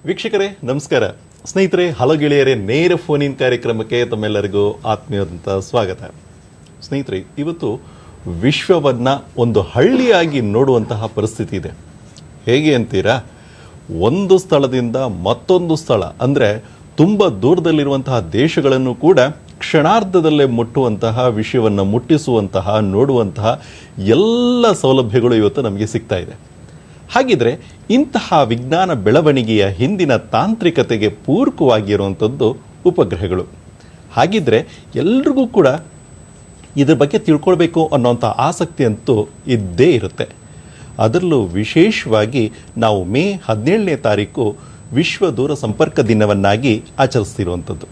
ವೀಕ್ಷಕರೇ ನಮಸ್ಕಾರ. ಸ್ನೇಹಿತರೆ, ಹಲೋ ಗೆಳೆಯರೇ, ನೇರ ಫೋನ್ ಇನ್ ಕಾರ್ಯಕ್ರಮಕ್ಕೆ ತಮ್ಮೆಲ್ಲರಿಗೂ ಆತ್ಮೀಯವಾದಂಥ ಸ್ವಾಗತ. ಸ್ನೇಹಿತರೆ, ಇವತ್ತು ವಿಶ್ವವನ್ನು ಒಂದು ಹಳ್ಳಿಯಾಗಿ ನೋಡುವಂತಹ ಪರಿಸ್ಥಿತಿ ಇದೆ. ಹೇಗೆ ಅಂತೀರಾ? ಒಂದು ಸ್ಥಳದಿಂದ ಮತ್ತೊಂದು ಸ್ಥಳ ಅಂದರೆ ತುಂಬ ದೂರದಲ್ಲಿರುವಂತಹ ದೇಶಗಳನ್ನು ಕೂಡ ಕ್ಷಣಾರ್ಧದಲ್ಲೇ ಮುಟ್ಟುವಂತಹ, ವಿಷಯವನ್ನು ಮುಟ್ಟಿಸುವಂತಹ, ನೋಡುವಂತಹ ಎಲ್ಲ ಸೌಲಭ್ಯಗಳು ಇವತ್ತು ನಮಗೆ ಸಿಗ್ತಾ ಇದೆ. ಹಾಗಿದ್ರೆ ಇಂತಹ ವಿಜ್ಞಾನ ಬೆಳವಣಿಗೆಯ ಹಿಂದಿನ ತಾಂತ್ರಿಕತೆಗೆ ಪೂರಕವಾಗಿರುವಂಥದ್ದು ಉಪಗ್ರಹಗಳು. ಹಾಗಿದ್ರೆ ಎಲ್ರಿಗೂ ಕೂಡ ಇದ್ರ ಬಗ್ಗೆ ತಿಳ್ಕೊಳ್ಬೇಕು ಅನ್ನೋಂಥ ಆಸಕ್ತಿ ಅಂತೂ ಇದ್ದೇ ಇರುತ್ತೆ. ಅದರಲ್ಲೂ ವಿಶೇಷವಾಗಿ ನಾವು ಮೇ 17ನೇ ತಾರೀಕು ವಿಶ್ವ ದೂರ ಸಂಪರ್ಕ ದಿನವನ್ನಾಗಿ ಆಚರಿಸ್ತಿರುವಂಥದ್ದು.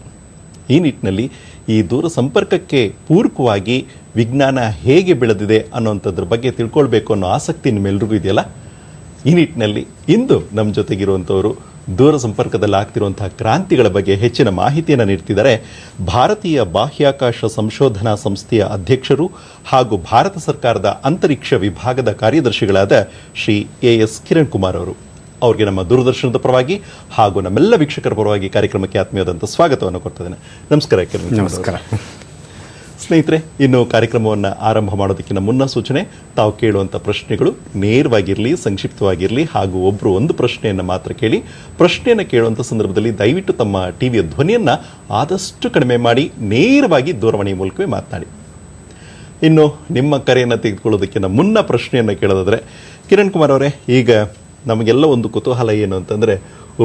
ಈ ನಿಟ್ಟಿನಲ್ಲಿ ಈ ದೂರ ಸಂಪರ್ಕಕ್ಕೆ ಪೂರಕವಾಗಿ ವಿಜ್ಞಾನ ಹೇಗೆ ಬೆಳೆದಿದೆ ಅನ್ನೋಂಥದ್ರ ಬಗ್ಗೆ ತಿಳ್ಕೊಳ್ಬೇಕು ಅನ್ನೋ ಆಸಕ್ತಿ ನಿಮ್ಮೆಲ್ರಿಗೂ ಇದೆಯಲ್ಲ. ಈ ನಿಟ್ಟಿನಲ್ಲಿ ಇಂದು ನಮ್ಮ ಜೊತೆಗಿರುವಂಥವರು ದೂರ ಸಂಪರ್ಕದಲ್ಲಿ ಆಗ್ತಿರುವಂತಹ ಕ್ರಾಂತಿಗಳ ಬಗ್ಗೆ ಹೆಚ್ಚಿನ ಮಾಹಿತಿಯನ್ನು ನೀಡ್ತಿದ್ದಾರೆ. ಭಾರತೀಯ ಬಾಹ್ಯಾಕಾಶ ಸಂಶೋಧನಾ ಸಂಸ್ಥೆಯ ಅಧ್ಯಕ್ಷರು ಹಾಗೂ ಭಾರತ ಸರ್ಕಾರದ ಅಂತರಿಕ್ಷ ವಿಭಾಗದ ಕಾರ್ಯದರ್ಶಿಗಳಾದ ಶ್ರೀ ಎಸ್ ಕಿರಣ್ ಕುಮಾರ್ ಅವರು. ಅವ್ರಿಗೆ ನಮ್ಮ ದೂರದರ್ಶನದ ಪರವಾಗಿ ಹಾಗೂ ನಮ್ಮೆಲ್ಲ ವೀಕ್ಷಕರ ಪರವಾಗಿ ಕಾರ್ಯಕ್ರಮಕ್ಕೆ ಆತ್ಮೀಯವಾದಂಥ ಸ್ವಾಗತವನ್ನು ಕೊಡ್ತಿದ್ದೇನೆ. ನಮಸ್ಕಾರ ಕಿರಣ್. ನಮಸ್ಕಾರ ಸ್ನೇಹಿತರೆ, ಇನ್ನು ಕಾರ್ಯಕ್ರಮವನ್ನು ಆರಂಭ ಮಾಡೋದಕ್ಕಿಂತ ಮುನ್ನ ಸೂಚನೆ: ತಾವು ಕೇಳುವಂಥ ಪ್ರಶ್ನೆಗಳು ನೇರವಾಗಿರಲಿ, ಸಂಕ್ಷಿಪ್ತವಾಗಿರಲಿ ಹಾಗೂ ಒಬ್ಬರು ಒಂದು ಪ್ರಶ್ನೆಯನ್ನು ಮಾತ್ರ ಕೇಳಿ. ಪ್ರಶ್ನೆಯನ್ನು ಕೇಳುವಂಥ ಸಂದರ್ಭದಲ್ಲಿ ದಯವಿಟ್ಟು ತಮ್ಮ ಟಿವಿಯ ಧ್ವನಿಯನ್ನು ಆದಷ್ಟು ಕಡಿಮೆ ಮಾಡಿ ನೇರವಾಗಿ ದೂರವಾಣಿ ಮೂಲಕವೇ ಮಾತನಾಡಿ. ಇನ್ನು ನಿಮ್ಮ ಕರೆಯನ್ನು ತೆಗೆದುಕೊಳ್ಳೋದಕ್ಕಿಂತ ಮುನ್ನ ಪ್ರಶ್ನೆಯನ್ನು ಕೇಳೋದಾದರೆ, ಕಿರಣ್ ಕುಮಾರ್ ಅವರೇ, ಈಗ ನಮಗೆಲ್ಲ ಒಂದು ಕುತೂಹಲ ಏನು ಅಂತಂದರೆ,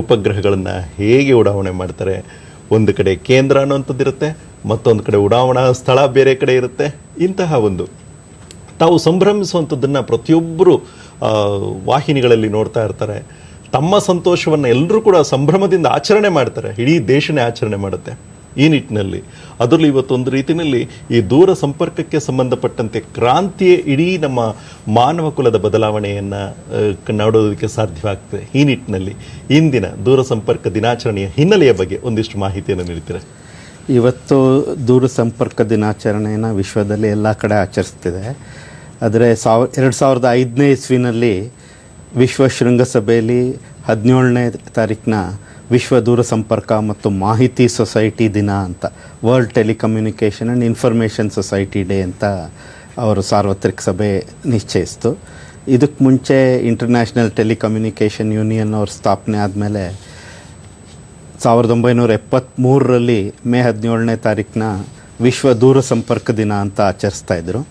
ಉಪಗ್ರಹಗಳನ್ನು ಹೇಗೆ ಉಡಾವಣೆ ಮಾಡ್ತಾರೆ? ಒಂದು ಕಡೆ ಕೇಂದ್ರ ಅನ್ನೋಂಥದ್ದಿರುತ್ತೆ, ಮತ್ತೊಂದು ಕಡೆ ಉಡಾವಣಾ ಸ್ಥಳ ಬೇರೆ ಕಡೆ ಇರುತ್ತೆ. ಇಂತಹ ಒಂದು ತಾವು ಸಂಭ್ರಮಿಸುವಂಥದ್ದನ್ನು ಪ್ರತಿಯೊಬ್ಬರು ವಾಹಿನಿಗಳಲ್ಲಿ ನೋಡ್ತಾ ಇರ್ತಾರೆ. ತಮ್ಮ ಸಂತೋಷವನ್ನು ಎಲ್ಲರೂ ಕೂಡ ಸಂಭ್ರಮದಿಂದ ಆಚರಣೆ ಮಾಡ್ತಾರೆ, ಇಡೀ ದೇಶನೇ ಆಚರಣೆ ಮಾಡುತ್ತೆ. ಈ ನಿಟ್ಟಿನಲ್ಲಿ ಅದರಲ್ಲೂ ಇವತ್ತೊಂದು ರೀತಿಯಲ್ಲಿ ಈ ದೂರ ಸಂಪರ್ಕಕ್ಕೆ ಸಂಬಂಧಪಟ್ಟಂತೆ ಕ್ರಾಂತಿಯೇ ಇಡೀ ನಮ್ಮ ಮಾನವ ಕುಲದ ಬದಲಾವಣೆಯನ್ನು ನೋಡೋದಕ್ಕೆ ಸಾಧ್ಯವಾಗ್ತದೆ. ಈ ನಿಟ್ಟಿನಲ್ಲಿ ಇಂದಿನ ದೂರ ಸಂಪರ್ಕ ದಿನಾಚರಣೆಯ ಹಿನ್ನೆಲೆಯ ಬಗ್ಗೆ ಒಂದಿಷ್ಟು ಮಾಹಿತಿಯನ್ನು ನೀಡ್ತೀರಾ? ಇವತ್ತು ದೂರ ಸಂಪರ್ಕ ದಿನಾಚರಣೆಯನ್ನು ವಿಶ್ವದಲ್ಲಿ ಎಲ್ಲ ಕಡೆ ಆಚರಿಸ್ತಿದೆ. ಆದರೆ 2005ನೇ ಇಸ್ವಿನಲ್ಲಿ ವಿಶ್ವ ಶೃಂಗಸಭೆಯಲ್ಲಿ 17ನೇ ತಾರೀಕಿನ ವಿಶ್ವ ದೂರ ಸಂಪರ್ಕ ಮತ್ತು ಮಾಹಿತಿ ಸೊಸೈಟಿ ದಿನ ಅಂತ, world telecommunication and information society day ಅಂತ ಅವರು ಸಾರ್ವತ್ರಿಕ ಸಭೆ ನಿಶ್ಚಯಿಸಿತು. ಇದಕ್ಕೆ ಮುಂಚೆ ಇಂಟರ್ನ್ಯಾಷನಲ್ ಟೆಲಿಕಮ್ಯುನಿಕೇಷನ್ ಯೂನಿಯನ್ ಅವ್ರ ಸ್ಥಾಪನೆ ಆದಮೇಲೆ 1973ರಲ್ಲಿ ಮೇ 17ನೇ ತಾರೀಕಿನ ವಿಶ್ವ ದೂರ ಸಂಪರ್ಕ ದಿನ ಅಂತ ಆಚರಿಸ್ತಾಯಿದ್ರು.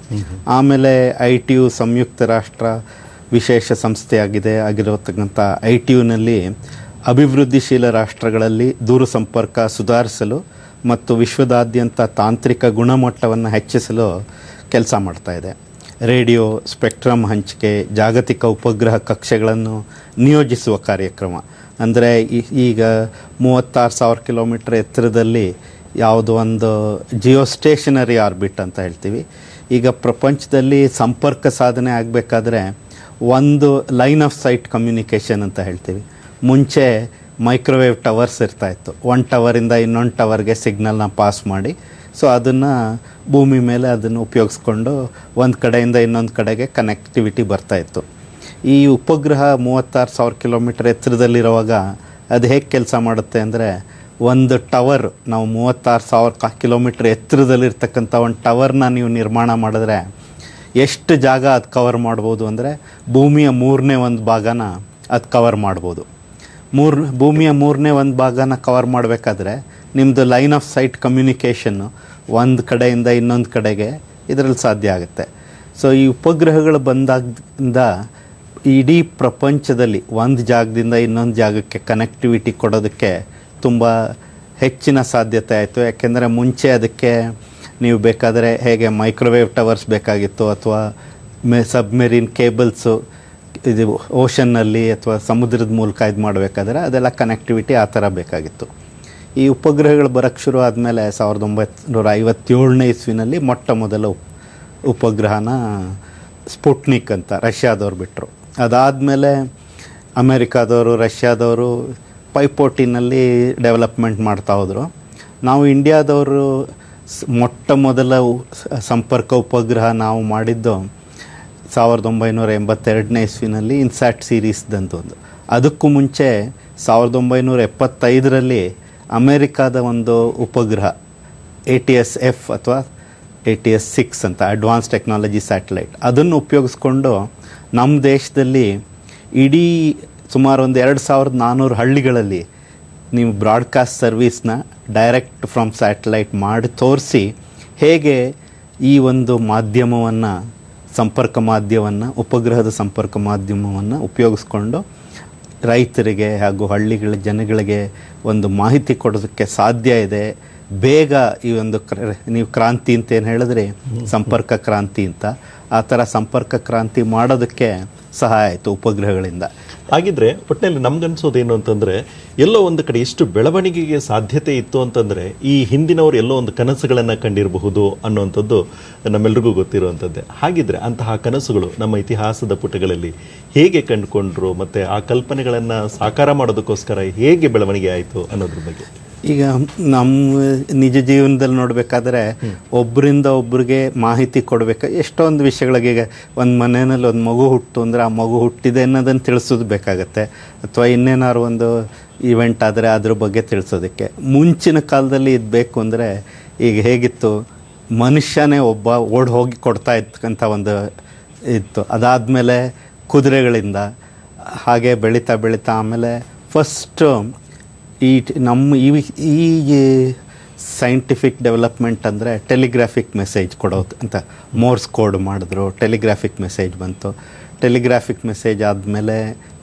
ಆಮೇಲೆ ITU ಸಂಯುಕ್ತ ರಾಷ್ಟ್ರ ವಿಶೇಷ ಸಂಸ್ಥೆಯಾಗಿದೆ ಆಗಿರತಕ್ಕಂಥ ITUನಲ್ಲಿ ಅಭಿವೃದ್ಧಿಶೀಲ ರಾಷ್ಟ್ರಗಳಲ್ಲಿ ದೂರ ಸಂಪರ್ಕ ಸುಧಾರಿಸಲು ಮತ್ತು ವಿಶ್ವದಾದ್ಯಂತ ತಾಂತ್ರಿಕ ಗುಣಮಟ್ಟವನ್ನು ಹೆಚ್ಚಿಸಲು ಕೆಲಸ ಮಾಡ್ತಾಯಿದೆ. ರೇಡಿಯೋ ಸ್ಪೆಕ್ಟ್ರಮ್ ಹಂಚಿಕೆ, ಜಾಗತಿಕ ಉಪಗ್ರಹ ಕಕ್ಷೆಗಳನ್ನು ನಿಯೋಜಿಸುವ ಕಾರ್ಯಕ್ರಮ. ಅಂದರೆ ಈಗ 36,000 ಕಿಲೋಮೀಟರ್ ಎತ್ತರದಲ್ಲಿ ಯಾವುದೋ ಒಂದು ಜಿಯೋಸ್ಟೇಷನರಿ ಆರ್ಬಿಟ್ ಅಂತ ಹೇಳ್ತೀವಿ. ಈಗ ಪ್ರಪಂಚದಲ್ಲಿ ಸಂಪರ್ಕ ಸಾಧನೆ ಆಗಬೇಕಾದ್ರೆ ಒಂದು ಲೈನ್ ಆಫ್ ಸೈಟ್ ಕಮ್ಯುನಿಕೇಷನ್ ಅಂತ ಹೇಳ್ತೀವಿ. ಮುಂಚೆ ಮೈಕ್ರೋವೇವ್ ಟವರ್ಸ್ ಇರ್ತಾಯಿತ್ತು. ಒಂದು ಟವರಿಂದ ಇನ್ನೊಂದು ಟವರ್ಗೆ ಸಿಗ್ನಲ್ನ ಪಾಸ್ ಮಾಡಿ, ಸೊ ಅದನ್ನು ಭೂಮಿ ಮೇಲೆ ಅದನ್ನು ಉಪಯೋಗಿಸ್ಕೊಂಡು ಒಂದು ಕಡೆಯಿಂದ ಇನ್ನೊಂದು ಕಡೆಗೆ ಕನೆಕ್ಟಿವಿಟಿ ಬರ್ತಾಯಿತ್ತು. ಈ ಉಪಗ್ರಹ 36,000 ಕಿಲೋಮೀಟರ್ ಎತ್ತರದಲ್ಲಿರುವಾಗ ಅದು ಹೇಗೆ ಕೆಲಸ ಮಾಡುತ್ತೆ ಅಂದರೆ, ಒಂದು ಟವರ್, ನಾವು 36,000 ಕಿಲೋಮೀಟರ್ ಎತ್ತರದಲ್ಲಿರ್ತಕ್ಕಂಥ ಒಂದು ಟವರ್ನ ನೀವು ನಿರ್ಮಾಣ ಮಾಡಿದ್ರೆ ಎಷ್ಟು ಜಾಗ ಅದು ಕವರ್ ಮಾಡ್ಬೋದು ಅಂದರೆ, ಭೂಮಿಯ 1/3 ಭಾಗನ ಅದು ಕವರ್ ಮಾಡ್ಬೋದು. ಭೂಮಿಯ 1/3 ಭಾಗನ ಕವರ್ ಮಾಡಬೇಕಾದ್ರೆ ನಿಮ್ಮದು ಲೈನ್ ಆಫ್ ಸೈಟ್ ಕಮ್ಯುನಿಕೇಷನ್ನು ಒಂದು ಕಡೆಯಿಂದ ಇನ್ನೊಂದು ಕಡೆಗೆ ಇದರಲ್ಲಿ ಸಾಧ್ಯ ಆಗುತ್ತೆ. ಸೊ ಈ ಉಪಗ್ರಹಗಳು ಬಂದಾಗಿಂದ ಇಡೀ ಪ್ರಪಂಚದಲ್ಲಿ ಒಂದು ಜಾಗದಿಂದ ಇನ್ನೊಂದು ಜಾಗಕ್ಕೆ ಕನೆಕ್ಟಿವಿಟಿ ಕೊಡೋದಕ್ಕೆ ತುಂಬ ಹೆಚ್ಚಿನ ಸಾಧ್ಯತೆ ಆಯಿತು. ಯಾಕೆಂದರೆ ಮುಂಚೆ ಅದಕ್ಕೆ ನೀವು ಬೇಕಾದರೆ ಹೇಗೆ ಮೈಕ್ರೋವೇವ್ ಟವರ್ಸ್ ಬೇಕಾಗಿತ್ತು, ಅಥವಾ ಸಬ್ಮೆರಿನ್ ಕೇಬಲ್ಸು ಇದು ಓಷನ್ನಲ್ಲಿ ಅಥವಾ ಸಮುದ್ರದ ಮೂಲಕ ಇದು ಮಾಡಬೇಕಾದ್ರೆ ಅದೆಲ್ಲ ಕನೆಕ್ಟಿವಿಟಿ ಆ ಥರ ಬೇಕಾಗಿತ್ತು. ಈ ಉಪಗ್ರಹಗಳು ಬರೋಕ್ಕೆ ಶುರು ಆದಮೇಲೆ 1957ನೇ ಇಸ್ವಿನಲ್ಲಿ ಮೊಟ್ಟ ಮೊದಲ ಉಪಗ್ರಹನ ಸ್ಪುಟ್ನಿಕ್ ಅಂತ ರಷ್ಯಾದವ್ರು ಬಿಟ್ಟರು. ಅದಾದಮೇಲೆ ಅಮೇರಿಕಾದವರು, ರಷ್ಯಾದವರು ಪೈಪೋಟಿನಲ್ಲಿ ಡೆವಲಪ್ಮೆಂಟ್ ಮಾಡ್ತಾ ಹೋದರು. ನಾವು ಇಂಡಿಯಾದವರು ಮೊಟ್ಟ ಮೊದಲ ಸಂಪರ್ಕ ಉಪಗ್ರಹ ನಾವು ಮಾಡಿದ್ದು 1982ನೇ ಇಸ್ವಿನಲ್ಲಿ ಇನ್ಸ್ಯಾಟ್ ಸೀರೀಸ್ದಂತ ಒಂದು. ಅದಕ್ಕೂ ಮುಂಚೆ 1975ರಲ್ಲಿ ಅಮೇರಿಕಾದ ಒಂದು ಉಪಗ್ರಹ ATS-F ಅಥವಾ ATS-6 ಅಂತ ಅಡ್ವಾನ್ಸ್ ಟೆಕ್ನಾಲಜಿ ಸ್ಯಾಟಲೈಟ್, ಅದನ್ನು ಉಪಯೋಗಿಸ್ಕೊಂಡು ನಮ್ಮ ದೇಶದಲ್ಲಿ ಇಡೀ ಸುಮಾರು ಒಂದು 2400 ಹಳ್ಳಿಗಳಲ್ಲಿ ನೀವು ಬ್ರಾಡ್ಕಾಸ್ಟ್ ಸರ್ವಿಸ್ನ ಡೈರೆಕ್ಟ್ ಫ್ರಮ್ ಸ್ಯಾಟಲೈಟ್ ಮಾಡಿ ತೋರಿಸಿ ಹೇಗೆ ಈ ಒಂದು ಮಾಧ್ಯಮವನ್ನು, ಸಂಪರ್ಕ ಮಾಧ್ಯಮವನ್ನು, ಉಪಗ್ರಹದ ಸಂಪರ್ಕ ಮಾಧ್ಯಮವನ್ನು ಉಪಯೋಗಿಸ್ಕೊಂಡು ರೈತರಿಗೆ ಹಾಗೂ ಹಳ್ಳಿಗಳ ಜನಗಳಿಗೆ ಒಂದು ಮಾಹಿತಿ ಕೊಡೋದಕ್ಕೆ ಸಾಧ್ಯ ಇದೆ. ಬೇಗ ಈ ಒಂದು ನೀವು ಕ್ರಾಂತಿ ಅಂತ ಏನು ಹೇಳಿದ್ರೆ ಸಂಪರ್ಕ ಕ್ರಾಂತಿ ಅಂತ, ಆ ಥರ ಸಂಪರ್ಕ ಕ್ರಾಂತಿ ಮಾಡೋದಕ್ಕೆ ಸಹಾಯ ಆಯಿತು ಉಪಗ್ರಹಗಳಿಂದ. ಹಾಗಿದ್ರೆ ಒಟ್ಟಿನಲ್ಲಿ ನಮ್ಗನ್ಸೋದೇನು ಅಂತಂದ್ರೆ, ಎಲ್ಲೋ ಒಂದು ಕಡೆ ಎಷ್ಟು ಬೆಳವಣಿಗೆಗೆ ಸಾಧ್ಯತೆ ಇತ್ತು ಅಂತಂದ್ರೆ ಈ ಹಿಂದಿನವರು ಎಲ್ಲೋ ಒಂದು ಕನಸುಗಳನ್ನು ಕಂಡಿರಬಹುದು ಅನ್ನುವಂಥದ್ದು ನಮ್ಮೆಲ್ರಿಗೂ ಗೊತ್ತಿರುವಂಥದ್ದೇ. ಹಾಗಿದ್ರೆ ಅಂತಹ ಕನಸುಗಳು ನಮ್ಮ ಇತಿಹಾಸದ ಪುಟಗಳಲ್ಲಿ ಹೇಗೆ ಕಂಡುಕೊಂಡ್ರು, ಮತ್ತೆ ಆ ಕಲ್ಪನೆಗಳನ್ನು ಸಾಕಾರ ಮಾಡೋದಕ್ಕೋಸ್ಕರ ಹೇಗೆ ಬೆಳವಣಿಗೆ ಆಯಿತು ಅನ್ನೋದ್ರ ಬಗ್ಗೆ. ಈಗ ನಮ್ಮ ನಿಜ ಜೀವನದಲ್ಲಿ ನೋಡಬೇಕಾದ್ರೆ ಒಬ್ಬರಿಂದ ಒಬ್ರಿಗೆ ಮಾಹಿತಿ ಕೊಡಬೇಕು. ಎಷ್ಟೊಂದು ವಿಷಯಗಳಿಗೆ, ಈಗ ಒಂದು ಮನೆಯಲ್ಲಿ ಒಂದು ಮಗು ಹುಟ್ಟು ಅಂದರೆ ಆ ಮಗು ಹುಟ್ಟಿದೆ ಅನ್ನೋದನ್ನು ತಿಳಿಸೋದು ಬೇಕಾಗತ್ತೆ, ಅಥವಾ ಇನ್ನೇನಾದ್ರು ಒಂದು ಇವೆಂಟ್ ಆದರೆ ಅದ್ರ ಬಗ್ಗೆ ತಿಳಿಸೋದಕ್ಕೆ. ಮುಂಚಿನ ಕಾಲದಲ್ಲಿ ಇದು ಬೇಕು ಅಂದರೆ ಈಗ ಹೇಗಿತ್ತು, ಮನುಷ್ಯನೇ ಒಬ್ಬ ಓಡಿ ಹೋಗಿ ಕೊಡ್ತಾ ಇರ್ತಕ್ಕಂಥ ಒಂದು ಇತ್ತು. ಅದಾದಮೇಲೆ ಕುದುರೆಗಳಿಂದ ಹಾಗೆ ಬೆಳೀತಾ ಬೆಳೀತಾ ಆಮೇಲೆ ಫಸ್ಟು ನಮ್ಮ ಈ ಸೈಂಟಿಫಿಕ್ ಡೆವಲಪ್ಮೆಂಟ್ ಅಂದರೆ ಟೆಲಿಗ್ರಾಫಿಕ್ ಮೆಸೇಜ್ ಕೊಡೋದು ಅಂತ ಮೋರ್ಸ್ ಕೋಡ್ ಮಾಡಿದ್ರು, ಟೆಲಿಗ್ರಾಫಿಕ್ ಮೆಸೇಜ್ ಬಂತು. ಟೆಲಿಗ್ರಾಫಿಕ್ ಮೆಸೇಜ್ ಆದಮೇಲೆ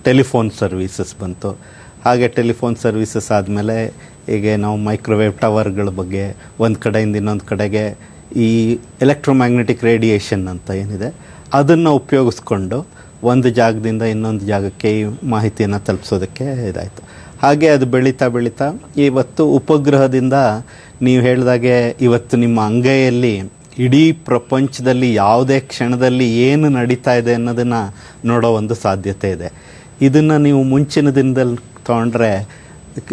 ಟೆಲಿಫೋನ್ ಸರ್ವೀಸಸ್ ಬಂತು. ಹಾಗೆ ಟೆಲಿಫೋನ್ ಸರ್ವೀಸಸ್ ಆದಮೇಲೆ ಹೀಗೆ ನಾವು ಮೈಕ್ರೋವೇವ್ ಟವರ್ಗಳ ಬಗ್ಗೆ, ಒಂದು ಕಡೆಯಿಂದ ಇನ್ನೊಂದು ಕಡೆಗೆ ಈ ಎಲೆಕ್ಟ್ರೋಮ್ಯಾಗ್ನೆಟಿಕ್ ರೇಡಿಯೇಷನ್ ಅಂತ ಏನಿದೆ ಅದನ್ನು ಉಪಯೋಗಿಸ್ಕೊಂಡು ಒಂದು ಜಾಗದಿಂದ ಇನ್ನೊಂದು ಜಾಗಕ್ಕೆ ಈ ಮಾಹಿತಿಯನ್ನು ತಲುಪಿಸೋದಕ್ಕೆ ಇದಾಯಿತು. ಹಾಗೆ ಅದು ಬೆಳೀತಾ ಬೆಳೀತಾ ಇವತ್ತು ಉಪಗ್ರಹದಿಂದ ನೀವು ಹೇಳಿದಾಗೆ ಇವತ್ತು ನಿಮ್ಮ ಅಂಗೈಯಲ್ಲಿ ಇಡೀ ಪ್ರಪಂಚದಲ್ಲಿ ಯಾವುದೇ ಕ್ಷಣದಲ್ಲಿ ಏನು ನಡೀತಾ ಇದೆ ಅನ್ನೋದನ್ನು ನೋಡೋ ಒಂದು ಸಾಧ್ಯತೆ ಇದೆ. ಇದನ್ನು ನೀವು ಮುಂಚಿನ ದಿನದಲ್ಲಿ ತೊಗೊಂಡ್ರೆ,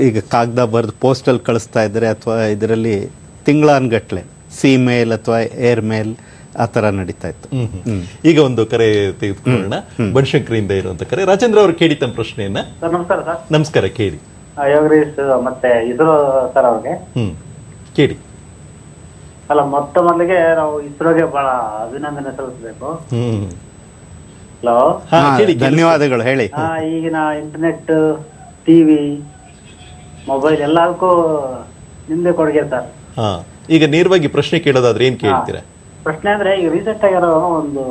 ಈಗ ಕಾಗದ ಬರೆದು ಪೋಸ್ಟಲ್ಲಿ ಕಳಿಸ್ತಾ ಇದ್ದರೆ ಅಥವಾ ಇದರಲ್ಲಿ ತಿಂಗಳಾನ್ಗಟ್ಲೆ ಮೇಲ್ ಅಥವಾ ಏರ್ ಮೇಲ್ ಆ ಥರ ನಡೀತಾ ಇತ್ತು. ಈಗ ಒಂದು ಕರೆ ತೆಗೆದುಕೊಳ್ಳೋಣ. ಬನಶಂಕರಿಯಿಂದ ಇರುವಂತ ಕರೆ. ರಾಜೇಂದ್ರ ಅವರು ಕೇಳಿ ತಮ್ಮ ಪ್ರಶ್ನೆಯನ್ನ. ನಮಸ್ಕಾರ ಸರ್. ನಮಸ್ಕಾರ, ಕೇಳಿ. ಯೋಗೇಶ್ ಮತ್ತೆ ಇಸ್ರೋ ಸರ್ ಅವ್ರಿಗೆ ಕೇಳಿ. ಅಲ್ಲ, ಮೊದಲಿಗೆ ನಾವು ಇಸ್ರೋಗೆ ಬಹಳ ಅಭಿನಂದನೆ ಸಲ್ಲಿಸಬೇಕು. ಹಲೋ, ಧನ್ಯವಾದಗಳು. ಹೇಳಿ. ಈಗಿನ ಇಂಟರ್ನೆಟ್, ಟಿವಿ, ಮೊಬೈಲ್ ಎಲ್ಲದಕ್ಕೂ ನಿಮ್ದೇ ಕೊಡುಗೆ ಸರ್. ಈಗ ನೇರವಾಗಿ ಪ್ರಶ್ನೆ ಕೇಳೋದಾದ್ರೆ ಏನ್ ಕೇಳ್ತೀರಾ? ಪ್ರಶ್ನೆ ಅಂದ್ರೆ, ಈಗ ರೀಸೆಂಟ್ ಆಗಿರೋ ಒಂದು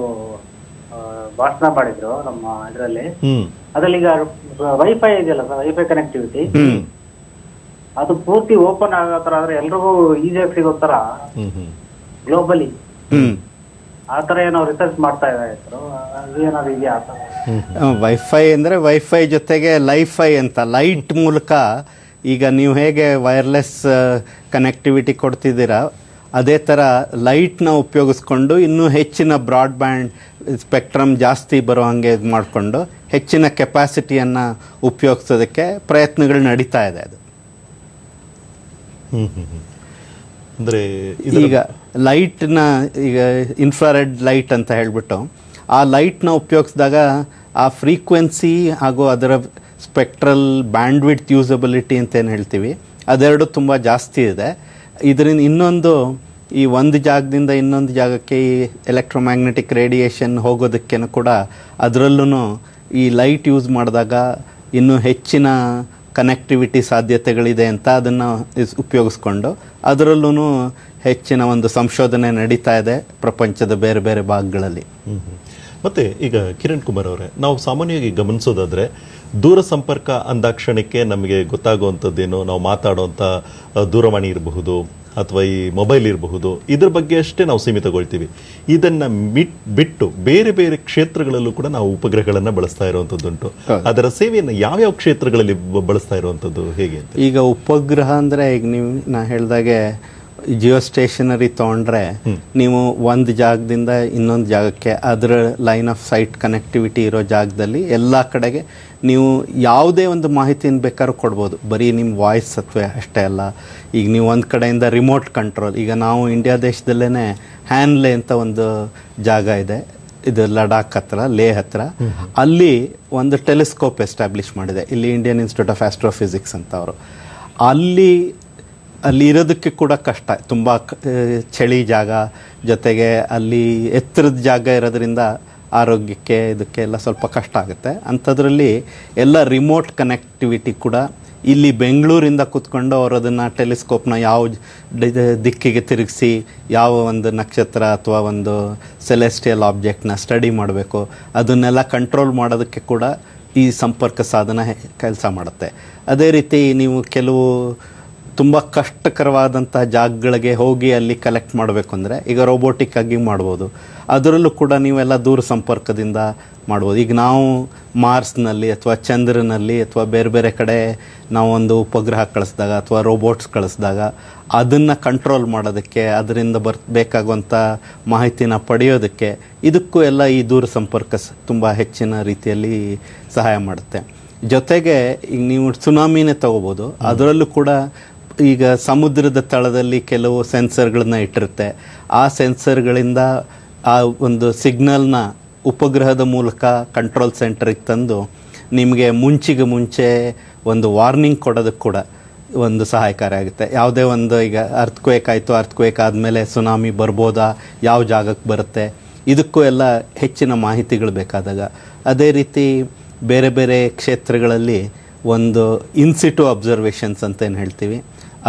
ಭಾಷಣ ಮಾಡಿದ್ರು ನಮ್ಮ ಇದರಲ್ಲಿ. ಅದ್ರಲ್ಲಿ ಈಗ ವೈಫೈ ಇದೆಯಲ್ಲ ಸರ್, ವೈಫೈ ಕನೆಕ್ಟಿವಿಟಿ ಅದು ಪೂರ್ತಿ ಓಪನ್ ಆಗೋ ತರ ಆದ್ರೆ ಎಲ್ರಿಗೂ ಈಸಿಯಾಗಿ ಸಿಗೋ ತರ ಗ್ಲೋಬಲಿ ಆ ತರ ಏನೋ ರಿಸರ್ಚ್ ಮಾಡ್ತಾ ಇದ್ರು. ಅದೇನಾದ್ರು ಇದೆಯಾ? ವೈಫೈ ಅಂದರೆ ವೈಫೈ ಜೊತೆಗೆ ಲೈಫೈ ಅಂತ, ಲೈಟ್ ಮೂಲಕ ಈಗ ನೀವು ಹೇಗೆ ವೈರ್ಲೆಸ್ ಕನೆಕ್ಟಿವಿಟಿ ಕೊಡ್ತಿದ್ದೀರಾ ಅದೇ ಥರ ಲೈಟ್ನ ಉಪಯೋಗಿಸ್ಕೊಂಡು ಇನ್ನೂ ಹೆಚ್ಚಿನ ಬ್ರಾಡ್ಬ್ಯಾಂಡ್ ಸ್ಪೆಕ್ಟ್ರಮ್ ಜಾಸ್ತಿ ಬರೋ ಹಾಗೆ ಇದು ಮಾಡಿಕೊಂಡು ಹೆಚ್ಚಿನ ಕೆಪಾಸಿಟಿಯನ್ನು ಉಪಯೋಗಿಸೋದಕ್ಕೆ ಪ್ರಯತ್ನಗಳು ನಡೀತಾ ಇದೆ. ಅದು ಅಂದರೆ ಈಗ ಲೈಟ್ನ, ಈಗ ಇನ್ಫ್ರಾರೆಡ್ ಲೈಟ್ ಅಂತ ಹೇಳಿಬಿಟ್ಟು ಆ ಲೈಟ್ನ ಉಪಯೋಗಿಸಿದಾಗ ಆ ಫ್ರೀಕ್ವೆನ್ಸಿ ಹಾಗೂ ಅದರ ಸ್ಪೆಕ್ಟ್ರಲ್ ಬ್ಯಾಂಡ್ವಿಡ್ತ್ ಯೂಸಬಿಲಿಟಿ ಅಂತ ಏನು ಹೇಳ್ತೀವಿ ಅದೆರಡು ತುಂಬ ಜಾಸ್ತಿ ಇದೆ. ಇದರಿಂದ ಇನ್ನೊಂದು, ಈ ಒಂದು ಜಾಗದಿಂದ ಇನ್ನೊಂದು ಜಾಗಕ್ಕೆ ಈ ಎಲೆಕ್ಟ್ರೋಮ್ಯಾಗ್ನೆಟಿಕ್ ರೇಡಿಯೇಷನ್ ಹೋಗೋದಕ್ಕೇನು ಕೂಡ ಅದರಲ್ಲೂ ಈ ಲೈಟ್ ಯೂಸ್ ಮಾಡಿದಾಗ ಇನ್ನೂ ಹೆಚ್ಚಿನ ಕನೆಕ್ಟಿವಿಟಿ ಸಾಧ್ಯತೆಗಳಿದೆ ಅಂತ ಅದನ್ನು ಉಪಯೋಗಿಸ್ಕೊಂಡು ಅದರಲ್ಲೂ ಹೆಚ್ಚಿನ ಒಂದು ಸಂಶೋಧನೆ ನಡೀತಾ ಇದೆ ಪ್ರಪಂಚದ ಬೇರೆ ಬೇರೆ ಭಾಗಗಳಲ್ಲಿ. ಮತ್ತೆ ಈಗ ಕಿರಣ್ ಕುಮಾರ್ ಅವರೇ, ನಾವು ಸಾಮಾನ್ಯವಾಗಿ ಗಮನಿಸೋದಾದ್ರೆ ದೂರ ಸಂಪರ್ಕ ಅಂದಾಕ್ಷಣಕ್ಕೆ ನಮಗೆ ಗೊತ್ತಾಗುವಂಥದ್ದೇನು, ನಾವು ಮಾತಾಡುವಂಥ ದೂರವಾಣಿ ಇರಬಹುದು ಅಥವಾ ಈ ಮೊಬೈಲ್ ಇರಬಹುದು, ಇದ್ರ ಬಗ್ಗೆ ಅಷ್ಟೇ ನಾವು ಸೀಮಿತಗೊಳ್ತೀವಿ. ಇದನ್ನ ಬಿಟ್ಟು ಬೇರೆ ಬೇರೆ ಕ್ಷೇತ್ರಗಳಲ್ಲೂ ಕೂಡ ನಾವು ಉಪಗ್ರಹಗಳನ್ನು ಬಳಸ್ತಾ ಇರುವಂಥದ್ದುಂಟು. ಅದರ ಸೇವೆಯನ್ನು ಯಾವ್ಯಾವ ಕ್ಷೇತ್ರಗಳಲ್ಲಿ ಬಳಸ್ತಾ ಇರುವಂಥದ್ದು ಹೇಗೆ ಅಂತ? ಈಗ ಉಪಗ್ರಹ ಅಂದರೆ ಈಗ ನೀವು ನಾ ಹೇಳಿದಾಗೆ ಜಿಯೋ ಸ್ಟೇಷನರಿ ತೊಗೊಂಡ್ರೆ ನೀವು ಒಂದು ಜಾಗದಿಂದ ಇನ್ನೊಂದು ಜಾಗಕ್ಕೆ ಅದರ ಲೈನ್ ಆಫ್ ಸೈಟ್ ಕನೆಕ್ಟಿವಿಟಿ ಇರೋ ಜಾಗದಲ್ಲಿ ಎಲ್ಲ ಕಡೆಗೆ ನೀವು ಯಾವುದೇ ಒಂದು ಮಾಹಿತಿಯನ್ನು ಬೇಕಾದ್ರೂ ಕೊಡ್ಬೋದು. ಬರೀ ನಿಮ್ಮ ವಾಯ್ಸ್ ಅಥವಾ ಅಷ್ಟೇ ಅಲ್ಲ, ಈಗ ನೀವು ಒಂದು ಕಡೆಯಿಂದ ರಿಮೋಟ್ ಕಂಟ್ರೋಲ್, ಈಗ ನಾವು ಇಂಡಿಯಾ ದೇಶದಲ್ಲೇ ಹ್ಯಾನ್ಲೆ ಅಂತ ಒಂದು ಜಾಗ ಇದೆ, ಇದು ಲಡಾಖ್ ಹತ್ರ, ಲೇಹ್ ಹತ್ರ, ಅಲ್ಲಿ ಒಂದು ಟೆಲಿಸ್ಕೋಪ್ ಎಸ್ಟಾಬ್ಲಿಷ್ ಮಾಡಿದೆ, ಇಲ್ಲಿ ಇಂಡಿಯನ್ ಇನ್ಸ್ಟಿಟ್ಯೂಟ್ ಆಫ್ ಆಸ್ಟ್ರೋಫಿಸಿಕ್ಸ್ ಅಂತ ಅವರು. ಅಲ್ಲಿ ಇರೋದಕ್ಕೆ ಕೂಡ ಕಷ್ಟ, ತುಂಬ ಚಳಿ ಜಾಗ, ಜೊತೆಗೆ ಅಲ್ಲಿ ಎತ್ತರದ ಜಾಗ ಇರೋದ್ರಿಂದ ಆರೋಗ್ಯಕ್ಕೆ ಇದಕ್ಕೆಲ್ಲ ಸ್ವಲ್ಪ ಕಷ್ಟ ಆಗುತ್ತೆ. ಅಂಥದ್ರಲ್ಲಿ ಎಲ್ಲ ರಿಮೋಟ್ ಕನೆಕ್ಟಿವಿಟಿ ಕೂಡ ಇಲ್ಲಿ ಬೆಂಗಳೂರಿಂದ ಕೂತ್ಕೊಂಡು ಅವರು ಅದನ್ನು ಟೆಲಿಸ್ಕೋಪ್ನ ಯಾವ ದಿಕ್ಕಿಗೆ ತಿರುಗಿಸಿ ಯಾವ ಒಂದು ನಕ್ಷತ್ರ ಅಥವಾ ಒಂದು ಸೆಲೆಸ್ಟಿಯಲ್ ಆಬ್ಜೆಕ್ಟ್ನ ಸ್ಟಡಿ ಮಾಡಬೇಕು ಅದನ್ನೆಲ್ಲ ಕಂಟ್ರೋಲ್ ಮಾಡೋದಕ್ಕೆ ಕೂಡ ಈ ಸಂಪರ್ಕ ಸಾಧನ ಕೆಲಸ ಮಾಡುತ್ತೆ. ಅದೇ ರೀತಿ ನೀವು ಕೆಲವು ತುಂಬ ಕಷ್ಟಕರವಾದಂಥ ಜಾಗಗಳಿಗೆ ಹೋಗಿ ಅಲ್ಲಿ ಕಲೆಕ್ಟ್ ಮಾಡಬೇಕು ಅಂದರೆ ಈಗ ರೋಬೋಟಿಕ್ ಆಗಿ ಮಾಡ್ಬೋದು. ಅದರಲ್ಲೂ ಕೂಡ ನೀವೆಲ್ಲ ದೂರ ಸಂಪರ್ಕದಿಂದ ಮಾಡ್ಬೋದು. ಈಗ ನಾವು ಮಾರ್ಸ್ನಲ್ಲಿ ಅಥವಾ ಚಂದ್ರನಲ್ಲಿ ಅಥವಾ ಬೇರೆ ಬೇರೆ ಕಡೆ ನಾವು ಒಂದು ಉಪಗ್ರಹ ಕಳಿಸಿದಾಗ ಅಥವಾ ರೋಬೋಟ್ಸ್ ಕಳಿಸಿದಾಗ ಅದನ್ನು ಕಂಟ್ರೋಲ್ ಮಾಡೋದಕ್ಕೆ, ಅದರಿಂದ ಬೇಕಾಗುವಂಥ ಮಾಹಿತಿನ ಪಡೆಯೋದಕ್ಕೆ, ಇದಕ್ಕೂ ಎಲ್ಲ ಈ ದೂರ ಸಂಪರ್ಕ ತುಂಬ ಹೆಚ್ಚಿನ ರೀತಿಯಲ್ಲಿ ಸಹಾಯ ಮಾಡುತ್ತೆ. ಜೊತೆಗೆ ಈಗ ನೀವು ಸುನಾಮಿನೇ ತಗೋಬೋದು, ಅದರಲ್ಲೂ ಕೂಡ ಈಗ ಸಮುದ್ರದ ತಳದಲ್ಲಿ ಕೆಲವು ಸೆನ್ಸರ್ಗಳನ್ನ ಇಟ್ಟಿರುತ್ತೆ. ಆ ಸೆನ್ಸರ್ಗಳಿಂದ ಆ ಒಂದು ಸಿಗ್ನಲ್ನ ಉಪಗ್ರಹದ ಮೂಲಕ ಕಂಟ್ರೋಲ್ ಸೆಂಟರಿಗೆ ತಂದು ನಿಮಗೆ ಮುಂಚೆ ಒಂದು ವಾರ್ನಿಂಗ್ ಕೊಡೋದಕ್ಕೆ ಕೂಡ ಒಂದು ಸಹಾಯಕಾರಿ ಆಗುತ್ತೆ. ಯಾವುದೇ ಒಂದು ಈಗ ಅರ್ಥಕ್ವೇಕ್ ಆಯಿತು, ಅರ್ಥಕ್ವೇಕ್ ಆದಮೇಲೆ ಸುನಾಮಿ ಬರ್ಬೋದಾ, ಯಾವ ಜಾಗಕ್ಕೆ ಬರುತ್ತೆ, ಇದಕ್ಕೂ ಎಲ್ಲ ಹೆಚ್ಚಿನ ಮಾಹಿತಿಗಳು ಬೇಕಾದಾಗ. ಅದೇ ರೀತಿ ಬೇರೆ ಬೇರೆ ಕ್ಷೇತ್ರಗಳಲ್ಲಿ ಒಂದು ಇನ್ಸಿಟು ಅಬ್ಸರ್ವೇಷನ್ಸ್ ಅಂತ ಏನು ಹೇಳ್ತೀವಿ,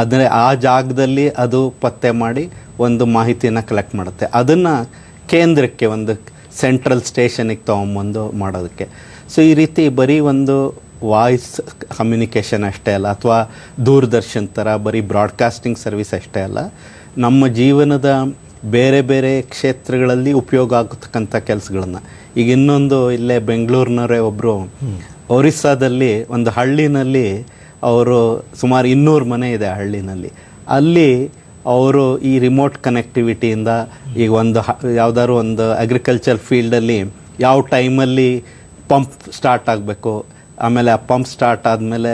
ಅಂದರೆ ಆ ಜಾಗದಲ್ಲಿ ಅದು ಪತ್ತೆ ಮಾಡಿ ಒಂದು ಮಾಹಿತಿಯನ್ನು ಕಲೆಕ್ಟ್ ಮಾಡುತ್ತೆ. ಅದನ್ನು ಕೇಂದ್ರಕ್ಕೆ ಒಂದು ಸೆಂಟ್ರಲ್ ಸ್ಟೇಷನಿಗೆ ತೊಗೊಂಬಂದು ಮಾಡೋದಕ್ಕೆ. ಸೊ ಈ ರೀತಿ ಬರೀ ಒಂದು ವಾಯ್ಸ್ ಕಮ್ಯುನಿಕೇಷನ್ ಅಷ್ಟೇ ಅಲ್ಲ, ಅಥವಾ ದೂರದರ್ಶನ್ ಥರ ಬರೀ ಬ್ರಾಡ್ಕಾಸ್ಟಿಂಗ್ ಸರ್ವಿಸ್ ಅಷ್ಟೇ ಅಲ್ಲ, ನಮ್ಮ ಜೀವನದ ಬೇರೆ ಬೇರೆ ಕ್ಷೇತ್ರಗಳಲ್ಲಿ ಉಪಯೋಗ ಆಗತಕ್ಕಂಥ ಕೆಲಸಗಳನ್ನು. ಈಗ ಇನ್ನೊಂದು ಇಲ್ಲೇ ಬೆಂಗಳೂರಿನವರೇ ಒಬ್ಬರು ಒರಿಸ್ಸಾದಲ್ಲಿ ಒಂದು ಹಳ್ಳಿನಲ್ಲಿ ಅವರು ಸುಮಾರು 200 ಮನೆ ಇದೆ ಆ ಹಳ್ಳಿನಲ್ಲಿ. ಅಲ್ಲಿ ಅವರು ಈ ರಿಮೋಟ್ ಕನೆಕ್ಟಿವಿಟಿಯಿಂದ ಈಗ ಒಂದು ಯಾವುದಾದ್ರು ಒಂದು ಅಗ್ರಿಕಲ್ಚರ್ ಫೀಲ್ಡಲ್ಲಿ ಯಾವ ಟೈಮಲ್ಲಿ ಪಂಪ್ ಸ್ಟಾರ್ಟ್ ಆಗಬೇಕು, ಆಮೇಲೆ ಆ ಪಂಪ್ ಸ್ಟಾರ್ಟ್ ಆದಮೇಲೆ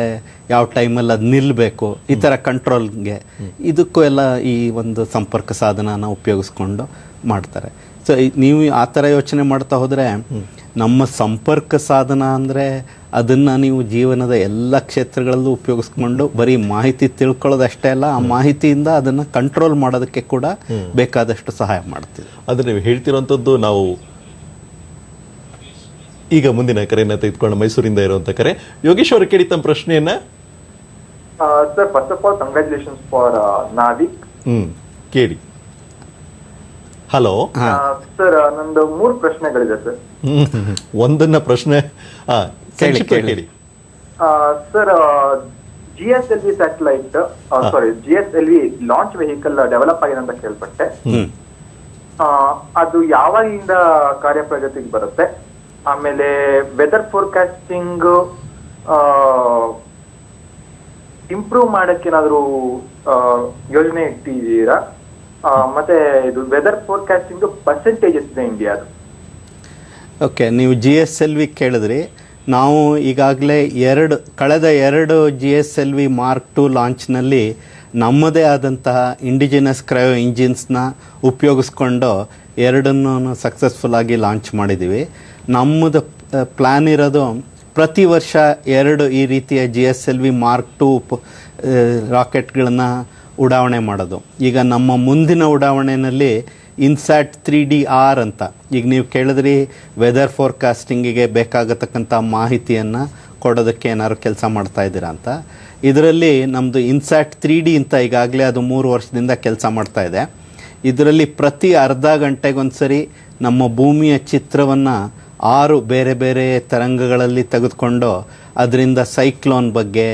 ಯಾವ ಟೈಮಲ್ಲಿ ಅದು ನಿಲ್ಲಬೇಕು, ಈ ಥರ ಕಂಟ್ರೋಲ್ಗೆ ಇದಕ್ಕೂ ಎಲ್ಲ ಈ ಒಂದು ಸಂಪರ್ಕ ಸಾಧನನ ಉಪಯೋಗಿಸ್ಕೊಂಡು ಮಾಡ್ತಾರೆ. ಸೊ ನೀವು ಆ ಥರ ಯೋಚನೆ ಮಾಡ್ತಾ ಹೋದರೆ ನಮ್ಮ ಸಂಪರ್ಕ ಸಾಧನ ಅಂದರೆ ಅದನ್ನು ನೀವು ಜೀವನದ ಎಲ್ಲ ಕ್ಷೇತ್ರಗಳಲ್ಲೂ ಉಪಯೋಗಿಸ್ಕೊಂಡು ಬರೀ ಮಾಹಿತಿ ತಿಳ್ಕೊಳ್ಳೋದಷ್ಟೇ ಅಲ್ಲ, ಆ ಮಾಹಿತಿಯಿಂದ ಅದನ್ನು ಕಂಟ್ರೋಲ್ ಮಾಡೋದಕ್ಕೆ ಕೂಡ ಬೇಕಾದಷ್ಟು ಸಹಾಯ ಮಾಡ್ತೀವಿ. ಆದರೆ ನೀವು ಹೇಳ್ತಿರೋಂಥದ್ದು ನಾವು ಈಗ ಮುಂದಿನ ಕರೆಯನ್ನು ತೆಗೆದುಕೊಂಡು ಮೈಸೂರಿಂದ ಇರುವಂಥ ಕರೆ. ಯೋಗೇಶ್ ಅವರು ಕೇಳಿ ತಮ್ಮ ಪ್ರಶ್ನೆಯನ್ನ. Sir, first of all congratulations for NavIC. ಕೇಳಿ. ಹಲೋ ಸರ್, ನಂದು 3 ಪ್ರಶ್ನೆಗಳಿದೆ ಸರ್. ಒಂದನ್ನ ಪ್ರಶ್ನೆ ಕೇಳಿ. Sir, GSLV satellite GSLV launch vehicle develop ಆಗಿದೆ ಅಂತ ಕೇಳ್ಪಟ್ಟೆ. ಅದು ಯಾವಾಗಿಂದ ಕಾರ್ಯಪ್ರಗತಿಗೆ ಬರುತ್ತೆ? ಆಮೇಲೆ ವೆದರ್ ಫೋರ್ಕಾಸ್ಟಿಂಗ್ ಇಂಪ್ರೂವ್ ಮಾಡಕ್ಕೆ ಏನಾದ್ರು ಯೋಜನೆ ಇಟ್ಟಿದ್ದೀರಾ? ಮತ್ತೆ ಇದು ವೆದರ್ ಫೋರ್ಕಾಸ್ಟಿಂಗ್ ಪರ್ಸೆಂಟೇಜ್ ಎಷ್ಟಿದೆ ಇಂಡಿಯಾದು? ಓಕೆ, ನೀವು GSLV ಕೇಳಿದ್ರಿ. ನಾವು ಈಗಾಗಲೇ ಕಳೆದ 2 GSLV Mark II ಲಾಂಚ್ನಲ್ಲಿ ನಮ್ಮದೇ ಆದಂತಹ ಇಂಡಿಜಿನಸ್ ಕ್ರಯೋ ಇಂಜಿನ್ಸ್ನ ಉಪಯೋಗಿಸ್ಕೊಂಡು 2 ಸಕ್ಸಸ್ಫುಲ್ಲಾಗಿ ಲಾಂಚ್ ಮಾಡಿದ್ದೀವಿ. ನಮ್ಮದು ಪ್ಲ್ಯಾನ್ ಇರೋದು ಪ್ರತಿ ವರ್ಷ 2 ಈ ರೀತಿಯ GSLV Mark II ರಾಕೆಟ್ಗಳನ್ನು ಉಡಾವಣೆ ಮಾಡೋದು. ಈಗ ನಮ್ಮ ಮುಂದಿನ ಉಡಾವಣೆಯಲ್ಲಿ ಇನ್ಸ್ಯಾಟ್ 3DR ಅಂತ, ಈಗ ನೀವು ಕೇಳಿದ್ರಿ ವೆದರ್ ಫೋರ್ಕಾಸ್ಟಿಂಗಿಗೆ ಬೇಕಾಗತಕ್ಕಂಥ ಮಾಹಿತಿಯನ್ನು ಕೊಡೋದಕ್ಕೆ ಏನಾದ್ರು ಕೆಲಸ ಮಾಡ್ತಾ ಇದ್ದೀರಾ ಅಂತ. ಇದರಲ್ಲಿ ನಮ್ಮದು ಇನ್ಸ್ಯಾಟ್ 3D ಅಂತ ಈಗಾಗಲೇ ಅದು 3 ವರ್ಷದಿಂದ ಕೆಲಸ ಮಾಡ್ತಾ ಇದೆ. ಇದರಲ್ಲಿ ಪ್ರತಿ ಅರ್ಧ ಗಂಟೆಗೊಂದ್ಸರಿ ನಮ್ಮ ಭೂಮಿಯ ಚಿತ್ರವನ್ನು 6 ಬೇರೆ ಬೇರೆ ತರಂಗಗಳಲ್ಲಿ ತೆಗೆದುಕೊಂಡು ಅದರಿಂದ ಸೈಕ್ಲೋನ್ ಬಗ್ಗೆ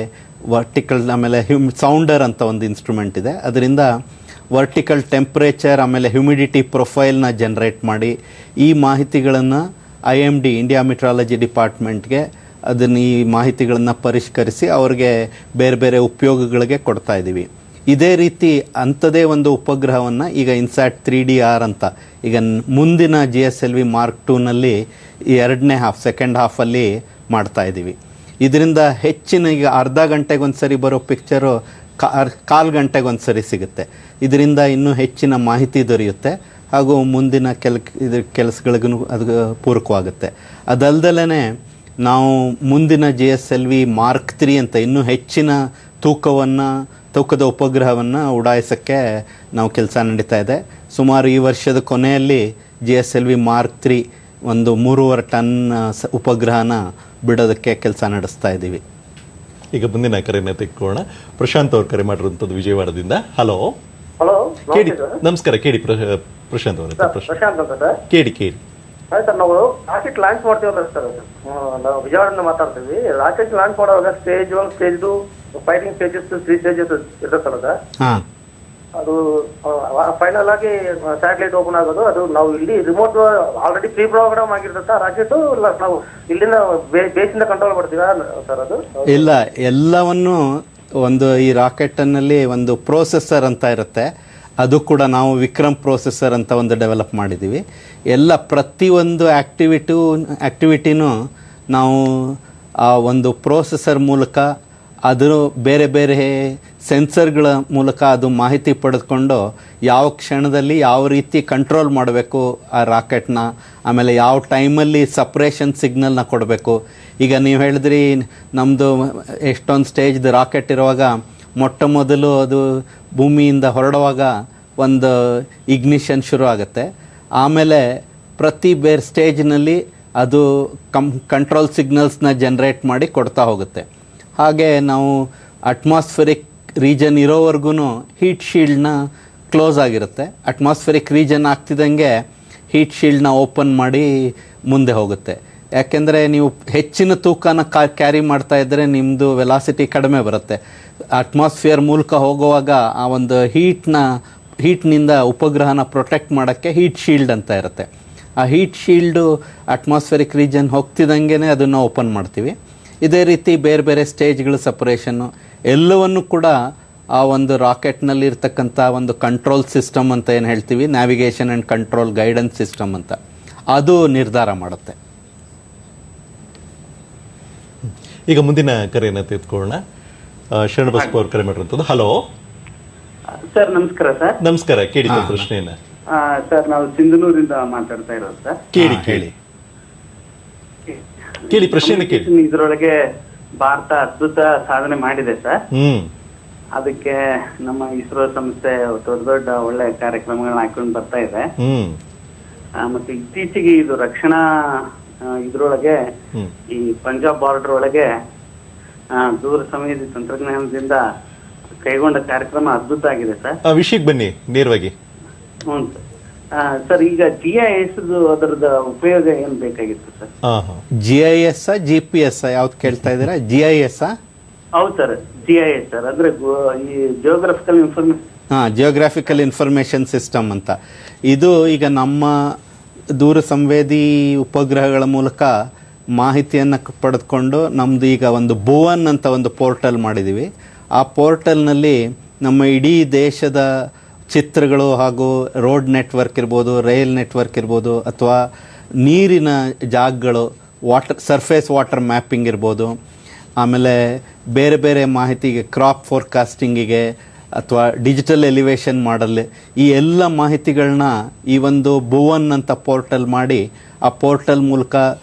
ವರ್ಟಿಕಲ್, ಆಮೇಲೆ ಸೌಂಡರ್ ಅಂತ ಒಂದು ಇನ್ಸ್ಟ್ರೂಮೆಂಟ್ ಇದೆ, ಅದರಿಂದ ವರ್ಟಿಕಲ್ ಟೆಂಪ್ರೇಚರ್ ಆಮೇಲೆ ಹ್ಯುಮಿಡಿಟಿ ಪ್ರೊಫೈಲ್ನ ಜನ್ರೇಟ್ ಮಾಡಿ ಈ ಮಾಹಿತಿಗಳನ್ನು IMD ಇಂಡಿಯಾ ಮೆಟ್ರಾಲಜಿ ಡಿಪಾರ್ಟ್ಮೆಂಟ್ಗೆ ಅದನ್ನು ಈ ಮಾಹಿತಿಗಳನ್ನು ಪರಿಷ್ಕರಿಸಿ ಅವ್ರಿಗೆ ಬೇರೆ ಬೇರೆ ಉಪಯೋಗಗಳಿಗೆ ಕೊಡ್ತಾ ಇದ್ದೀವಿ. ಇದೇ ರೀತಿ ಅಂಥದೇ ಒಂದು ಉಪಗ್ರಹವನ್ನು ಈಗ ಇನ್ಸ್ಯಾಟ್ 3DR ಅಂತ ಈಗ ಮುಂದಿನ GSLV Mark IIನಲ್ಲಿ 2ನೇ ಹಾಫ್, ಸೆಕೆಂಡ್ ಹಾಫಲ್ಲಿ ಮಾಡ್ತಾ ಇದ್ದೀವಿ. ಇದರಿಂದ ಹೆಚ್ಚಿನ, ಈಗ ಅರ್ಧ ಗಂಟೆಗೊಂದ್ಸರಿ ಬರೋ ಪಿಕ್ಚರು 1/4 ಗಂಟೆಗೊಂದ್ಸರಿ ಸಿಗುತ್ತೆ. ಇದರಿಂದ ಇನ್ನೂ ಹೆಚ್ಚಿನ ಮಾಹಿತಿ ದೊರೆಯುತ್ತೆ. ಹಾಗೂ ಮುಂದಿನ ಕೆಲಸಗಳಿಗೂ ಅದು ಪೂರಕವಾಗುತ್ತೆ. ಅದಲ್ದಲೇ ನಾವು ಮುಂದಿನ GSLV Mark 3 ಅಂತ ಇನ್ನೂ ಹೆಚ್ಚಿನ ತೂಕದ ಉಪಗ್ರಹವನ್ನು ಉಡಾಯಿಸೋಕ್ಕೆ ನಾವು ಕೆಲಸ ನಡೀತಾ ಇದೆ. ಸುಮಾರು ಈ ವರ್ಷದ ಕೊನೆಯಲ್ಲಿ GSLV Mark 3 ಒಂದು 3.5 ಟನ್ ಉಪಗ್ರಹನ ಬಿಡೋದಕ್ಕೆ ಕೆಲಸ ನಡೆಸ್ತಾ ಇದ್ದೀವಿ. ಈಗ ಮುಂದಿನ ಕರೆಯನ್ನು ತೆಗೆದುಕೊಳ್ಳೋಣ. ಪ್ರಶಾಂತ್ ಅವ್ರು ಕರೆ ಮಾಡಿರುವಂಥದ್ದು ವಿಜಯವಾಡದಿಂದ. ಹಲೋ ಹಲೋ, ಕೇಳಿ, ನಮಸ್ಕಾರ. ಕೇಳಿ ಪ್ರಶಾಂತ್ ಅವರ ಪ್ರಶಾಂತ್ ಅಂತ ಸರ್. ಕೇಳಿ. ಸರ್, ನಾವು ರಾಕೆಟ್ ಲಾಂಚ್ ಮಾಡ್ತೀವಲ್ಲ ಸರ್, ನಾವು ವಿಜಯವಾಡದಿಂದ ಮಾತಾಡ್ತೀವಿ. ರಾಕೆಟ್ ಲಾಂಚ್ ಮಾಡುವಾಗ stage 1, stage 2, fighting stages, 3 stages ಇರುತ್ತಲ್ಲ ಸರ್. ಅದು ಫೈನಲ್ ಆಗಿ ಸ್ಯಾಟಲೈಟ್ ಓಪನ್ ಆಗೋದು, ಅದು ನಾವು ಇಲ್ಲಿ ರಿಮೋಟ್ ಆಲ್ರೆಡಿ ಪ್ರೀ ಪ್ರೋಗ್ರಾಮ್ ಆಗಿರ್ತದ ರಾಕೆಟ್, ನಾವು ಇಲ್ಲಿಂದ ಬೇಸಿಂದ ಕಂಟ್ರೋಲ್ ಮಾಡ್ತೀರಾ ಸರ್? ಅದು ಇಲ್ಲ, ಎಲ್ಲವನ್ನು ಈ ರಾಕೆಟ್ನಲ್ಲಿ ಒಂದು ಪ್ರೋಸೆಸರ್ ಅಂತ ಇರುತ್ತೆ. ಅದು ಕೂಡ ನಾವು ವಿಕ್ರಮ್ ಪ್ರೋಸೆಸರ್ ಅಂತ ಒಂದು ಡೆವಲಪ್ ಮಾಡಿದ್ದೀವಿ. ಪ್ರತಿಯೊಂದು ಆ್ಯಕ್ಟಿವಿಟಿನೂ ನಾವು ಆ ಒಂದು ಪ್ರೋಸೆಸರ್ ಮೂಲಕ, ಅದು ಬೇರೆ ಬೇರೆ ಸೆನ್ಸರ್ಗಳ ಮೂಲಕ ಅದು ಮಾಹಿತಿ ಪಡೆದುಕೊಂಡು ಯಾವ ಕ್ಷಣದಲ್ಲಿ ಯಾವ ರೀತಿ ಕಂಟ್ರೋಲ್ ಮಾಡಬೇಕು ಆ ರಾಕೆಟ್ನ, ಆಮೇಲೆ ಯಾವ ಟೈಮಲ್ಲಿ ಸಪ್ರೇಷನ್ ಸಿಗ್ನಲ್ನ ಕೊಡಬೇಕು. ಈಗ ನೀವು ಹೇಳಿದ್ರಿ, ನಮ್ಮದು ಎಷ್ಟೊಂದು ಸ್ಟೇಜ್ದು ರಾಕೆಟ್ ಇರುವಾಗ ಮೊಟ್ಟ ಮೊದಲು ಅದು ಭೂಮಿಯಿಂದ ಹೊರಡುವಾಗ ಒಂದು ಇಗ್ನಿಷನ್ ಶುರು ಆಗುತ್ತೆ. ಆಮೇಲೆ ಪ್ರತಿ ಬೇರೆ ಸ್ಟೇಜ್ನಲ್ಲಿ ಅದು ಕಂಟ್ರೋಲ್ ಸಿಗ್ನಲ್ಸ್ನ ಜನ್ರೇಟ್ ಮಾಡಿ ಕೊಡ್ತಾ ಹೋಗುತ್ತೆ. ಹಾಗೆ ನಾವು ಅಟ್ಮಾಸ್ಫಿರಿಕ್ ರೀಜನ್ ಇರೋವರೆಗೂ ಹೀಟ್ ಶೀಲ್ಡ್ನ ಕ್ಲೋಸ್ ಆಗಿರುತ್ತೆ. ಅಟ್ಮಾಸ್ಫಿರಿಕ್ ರೀಜನ್ ಆಗ್ತಿದ್ದಂಗೆ ಹೀಟ್ ಶೀಲ್ಡ್ನ ಓಪನ್ ಮಾಡಿ ಮುಂದೆ ಹೋಗುತ್ತೆ. ಯಾಕೆಂದರೆ ನೀವು ಹೆಚ್ಚಿನ ತೂಕನ ಕ್ಯಾರಿ ಮಾಡ್ತಾ ಇದ್ದರೆ ನಿಮ್ಮದು ವೆಲಾಸಿಟಿ ಕಡಿಮೆ ಬರುತ್ತೆ. ಅಟ್ಮಾಸ್ಫಿಯರ್ ಮೂಲಕ ಹೋಗುವಾಗ ಆ ಒಂದು ಹೀಟ್ನಿಂದ ಉಪಗ್ರಹನ ಪ್ರೊಟೆಕ್ಟ್ ಮಾಡೋಕ್ಕೆ ಹೀಟ್ ಶೀಲ್ಡ್ ಅಂತ ಇರುತ್ತೆ. ಆ ಹೀಟ್ ಶೀಲ್ಡು ಅಟ್ಮಾಸ್ಫಿರಿಕ್ ರೀಜನ್ ಹೋಗ್ತಿದ್ದಂಗೆ ಅದನ್ನು ಓಪನ್ ಮಾಡ್ತೀವಿ. ಇದೇ ರೀತಿ ಬೇರೆ ಬೇರೆ ಸ್ಟೇಜ್ಗಳು ಸಪ್ರೇಷನ್ನು ಎಲ್ಲವನ್ನು ಕೂಡ ಆ ಒಂದು ರಾಕೆಟ್ನಲ್ಲಿ ಇರ್ತಕ್ಕಂಥ ಒಂದು ಕಂಟ್ರೋಲ್ ಸಿಸ್ಟಮ್ ಅಂತ ಏನು ಹೇಳ್ತೀವಿ, navigation and control guidance system ಅಂತ, ಅದು ನಿರ್ಧಾರ ಮಾಡುತ್ತೆ. ಈಗ ಮುಂದಿನ ಕರೆಯನ್ನು ತೆಗೆದುಕೊಳ್ಳೋಣ. ಶರಣಬಸಪ್ಪ ಅವ್ರು ಕರೆ ಮಾಡಿರುವಂಥದ್ದು. ಹಲೋ ಸರ್, ನಮಸ್ಕಾರ ಸರ್. ನಮಸ್ಕಾರ. ಕೇಳಿ ಪ್ರಶ್ನೆಯನ್ನ. ಸರ್, ನಾವು ಸಿಂಧನೂರಿಂದ ಮಾತಾಡ್ತಾ ಇರೋದು ಸರ್. ಕೇಳಿ ಪ್ರಶ್ನೆಯನ್ನು ಕೇಳಿ. ಇದರೊಳಗೆ ಭಾರತ ಅದ್ಭುತ ಸಾಧನೆ ಮಾಡಿದೆ ಸರ್. ಅದಕ್ಕೆ ನಮ್ಮ ಇಸ್ರೋ ಸಂಸ್ಥೆ ದೊಡ್ಡ ಒಳ್ಳೆ ಕಾರ್ಯಕ್ರಮಗಳನ್ನ ಹಾಕೊಂಡು ಬರ್ತಾ ಇದೆ. ಮತ್ತೆ ಇತ್ತೀಚೆಗೆ ಇದು ರಕ್ಷಣಾ ಇದ್ರೊಳಗೆ ಈ ಪಂಜಾಬ್ ಬಾರ್ಡರ್ ಒಳಗೆ ದೂರ ಸಂವೇದಿ ತಂತ್ರಜ್ಞಾನದಿಂದ ಕೈಗೊಂಡ ಕಾರ್ಯಕ್ರಮ ಅದ್ಭುತ ಆಗಿದೆ ಸರ್. ವಿಷಯಕ್ಕೆ ಬನ್ನಿ ನೇರವಾಗಿ. ಹ್ಞೂ ಸರ್, ಈಗ GIS ಅದರದ ಉಪಯೋಗ ಏನ್ ಬೇಕಾಗಿತ್ತು ಸರ್? GIS GPS ಯಾವ್ದು ಕೇಳ್ತಾ ಇದ್ದೀರಾ? GIS? ಹೌದು ಸರ್, GIS ಸರ್, ಅಂದ್ರೆ ಈ ಜಿಯೋಗ್ರಾಫಿಕಲ್ ಇನ್ಫಾರ್ಮೇಶನ್ ಸಿಸ್ಟಮ್ ಅಂತ. ಇದು ಈಗ ನಮ್ಮ ದೂರ ಸಂವೇದಿ ಉಪಗ್ರಹಗಳ ಮೂಲಕ ಮಾಹಿತಿಯನ್ನು ಪಡೆದುಕೊಂಡು ನಮ್ಮದು ಈಗ ಒಂದು ಭುವನ್ ಅಂತ ಒಂದು ಪೋರ್ಟಲ್ ಮಾಡಿದ್ದೀವಿ. ಆ ಪೋರ್ಟಲ್ನಲ್ಲಿ ನಮ್ಮ ಇಡೀ ದೇಶದ ಚಿತ್ರಗಳು ಹಾಗೂ ರೋಡ್ ನೆಟ್ವರ್ಕ್ ಇರ್ಬೋದು, ರೈಲ್ ನೆಟ್ವರ್ಕ್ ಇರ್ಬೋದು, ಅಥವಾ ನೀರಿನ ಜಾಗಗಳು, ಸರ್ಫೇಸ್ ವಾಟರ್ ಮ್ಯಾಪಿಂಗ್ ಇರ್ಬೋದು, ಆಮೇಲೆ ಬೇರೆ ಬೇರೆ ಮಾಹಿತಿಗೆ, ಕ್ರಾಪ್ ಫೋರ್ಕಾಸ್ಟಿಂಗಿಗೆ ಅಥವಾ ಡಿಜಿಟಲ್ ಎಲಿವೇಷನ್ ಮಾಡಲ್, ಈ ಎಲ್ಲ ಮಾಹಿತಿಗಳನ್ನ ಈ ಒಂದು ಭುವನ್ ಅಂತ ಪೋರ್ಟಲ್ ಮಾಡಿ, ಆ ಪೋರ್ಟಲ್ ಮೂಲಕ